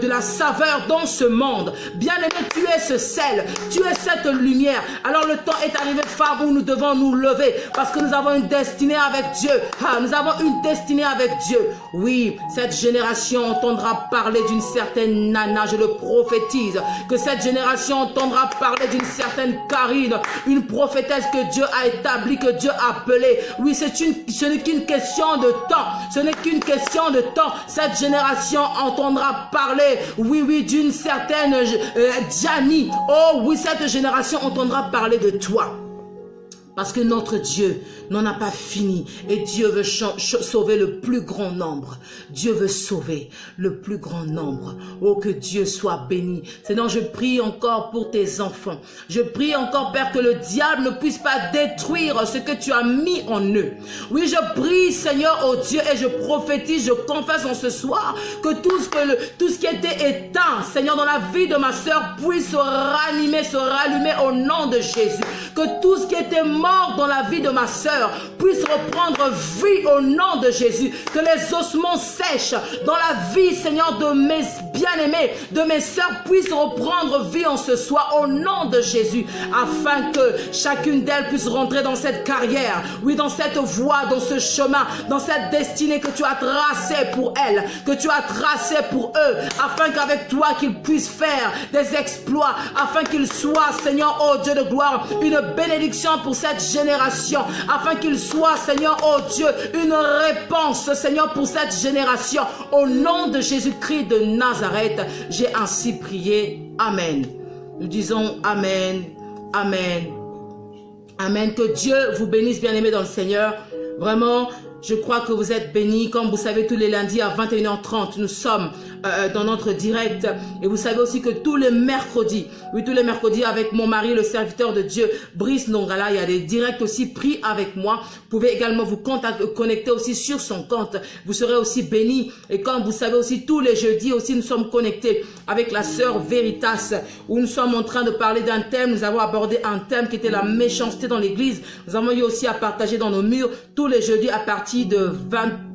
la saveur dans ce monde. Bien aimé, tu es ce sel, tu es cette lumière. Alors le temps est arrivé, femme, où nous devons nous lever, parce que nous avons une destinée avec Dieu. Nous avons une destinée avec Dieu. Oui, cette génération entendra parler d'une certaine Nana, je le prophétise, que cette génération entendra parler d'une certaine Karine, une prophétesse que Dieu a établie, que Dieu a appelée. Oui, ce n'est qu'une question de temps. Ce n'est qu'une question de temps. Cette génération entendra parler, oui, d'une certaine Gianni. Oh oui, cette génération entendra parler de toi. Parce que notre Dieu n'en a pas fini. Et Dieu veut sauver le plus grand nombre. Dieu veut sauver le plus grand nombre. Oh, que Dieu soit béni. Seigneur, je prie encore pour tes enfants. Je prie encore, Père, que le diable ne puisse pas détruire ce que tu as mis en eux. Oui, je prie, Seigneur, oh Dieu, et je prophétise, je confesse en ce soir que tout ce qui était éteint, Seigneur, dans la vie de ma sœur puisse se rallumer au nom de Jésus. Que tout ce qui était mort dans la vie de ma sœur puisse reprendre vie au nom de Jésus. Que les ossements sèches dans la vie, Seigneur, de mes bien-aimés, de mes sœurs puissent reprendre vie en ce soir au nom de Jésus, afin que chacune d'elles puisse rentrer dans cette carrière, oui, dans cette voie, dans ce chemin, dans cette destinée que tu as tracée pour elles, que tu as tracée pour eux, afin qu'avec toi qu'ils puissent faire des exploits, afin qu'ils soient, Seigneur, oh Dieu de gloire, une bénédiction pour cette génération, afin qu'ils soient, Seigneur, oh Dieu, une réponse, Seigneur, pour cette génération. Au nom de Jésus-Christ de Nazareth, j'ai ainsi prié. Amen. Nous disons Amen, Amen, Amen. Que Dieu vous bénisse, bien-aimés dans le Seigneur. Vraiment, je crois que vous êtes bénis. Comme vous savez, tous les lundis à 21h30, nous sommes dans notre direct. Et vous savez aussi que tous les mercredis, oui, tous les mercredis avec mon mari, le serviteur de Dieu, Brice Nongala, il y a des directs aussi pris avec moi. Vous pouvez également vous connecter aussi sur son compte. Vous serez aussi bénis. Et comme vous savez aussi, tous les jeudis aussi, nous sommes connectés avec la sœur Veritas, où nous sommes en train de parler d'un thème. Nous avons abordé un thème qui était la méchanceté dans l'église. Nous avons eu aussi à partager dans nos murs tous les jeudis à partir de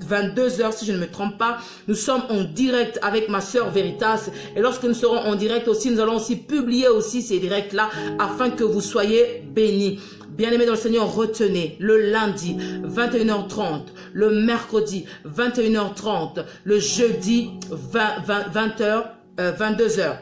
22h, si je ne me trompe pas. Nous sommes en direct avec ma sœur Veritas. Et lorsque nous serons en direct aussi, nous allons aussi publier aussi ces directs-là afin que vous soyez bénis. Bien-aimés dans le Seigneur, retenez le lundi 21h30, le mercredi 21h30, le jeudi 22h.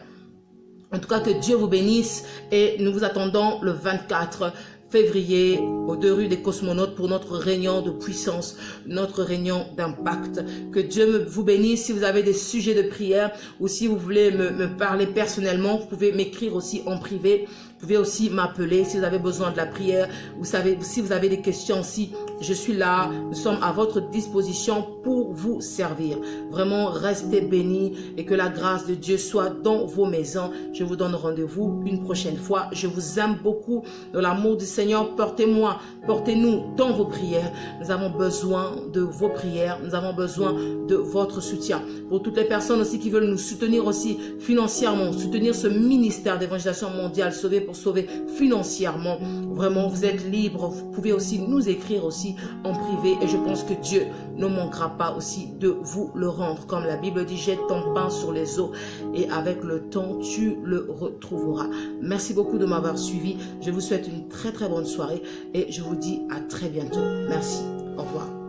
En tout cas, que Dieu vous bénisse et nous vous attendons le 24 février aux 2 rues des Cosmonautes pour notre réunion de puissance, notre réunion d'impact. Que Dieu vous bénisse. Si vous avez des sujets de prière ou si vous voulez me parler personnellement, vous pouvez m'écrire aussi en privé. Vous pouvez aussi m'appeler si vous avez besoin de la prière. Vous savez, si vous avez des questions aussi, je suis là. Nous sommes à votre disposition pour vous servir. Vraiment, restez bénis et que la grâce de Dieu soit dans vos maisons. Je vous donne rendez-vous une prochaine fois. Je vous aime beaucoup. Dans l'amour du Seigneur, portez-nous dans vos prières. Nous avons besoin de vos prières. Nous avons besoin de votre soutien. Pour toutes les personnes aussi qui veulent nous soutenir aussi financièrement, soutenir ce ministère d'évangélisation mondiale, sauver financièrement. Vraiment, vous êtes libre. Vous pouvez aussi nous écrire aussi en privé et je pense que Dieu ne manquera pas aussi de vous le rendre. Comme la Bible dit, jette ton pain sur les eaux et avec le temps, tu le retrouveras. Merci beaucoup de m'avoir suivi. Je vous souhaite une très très bonne soirée et je vous dis à très bientôt. Merci. Au revoir.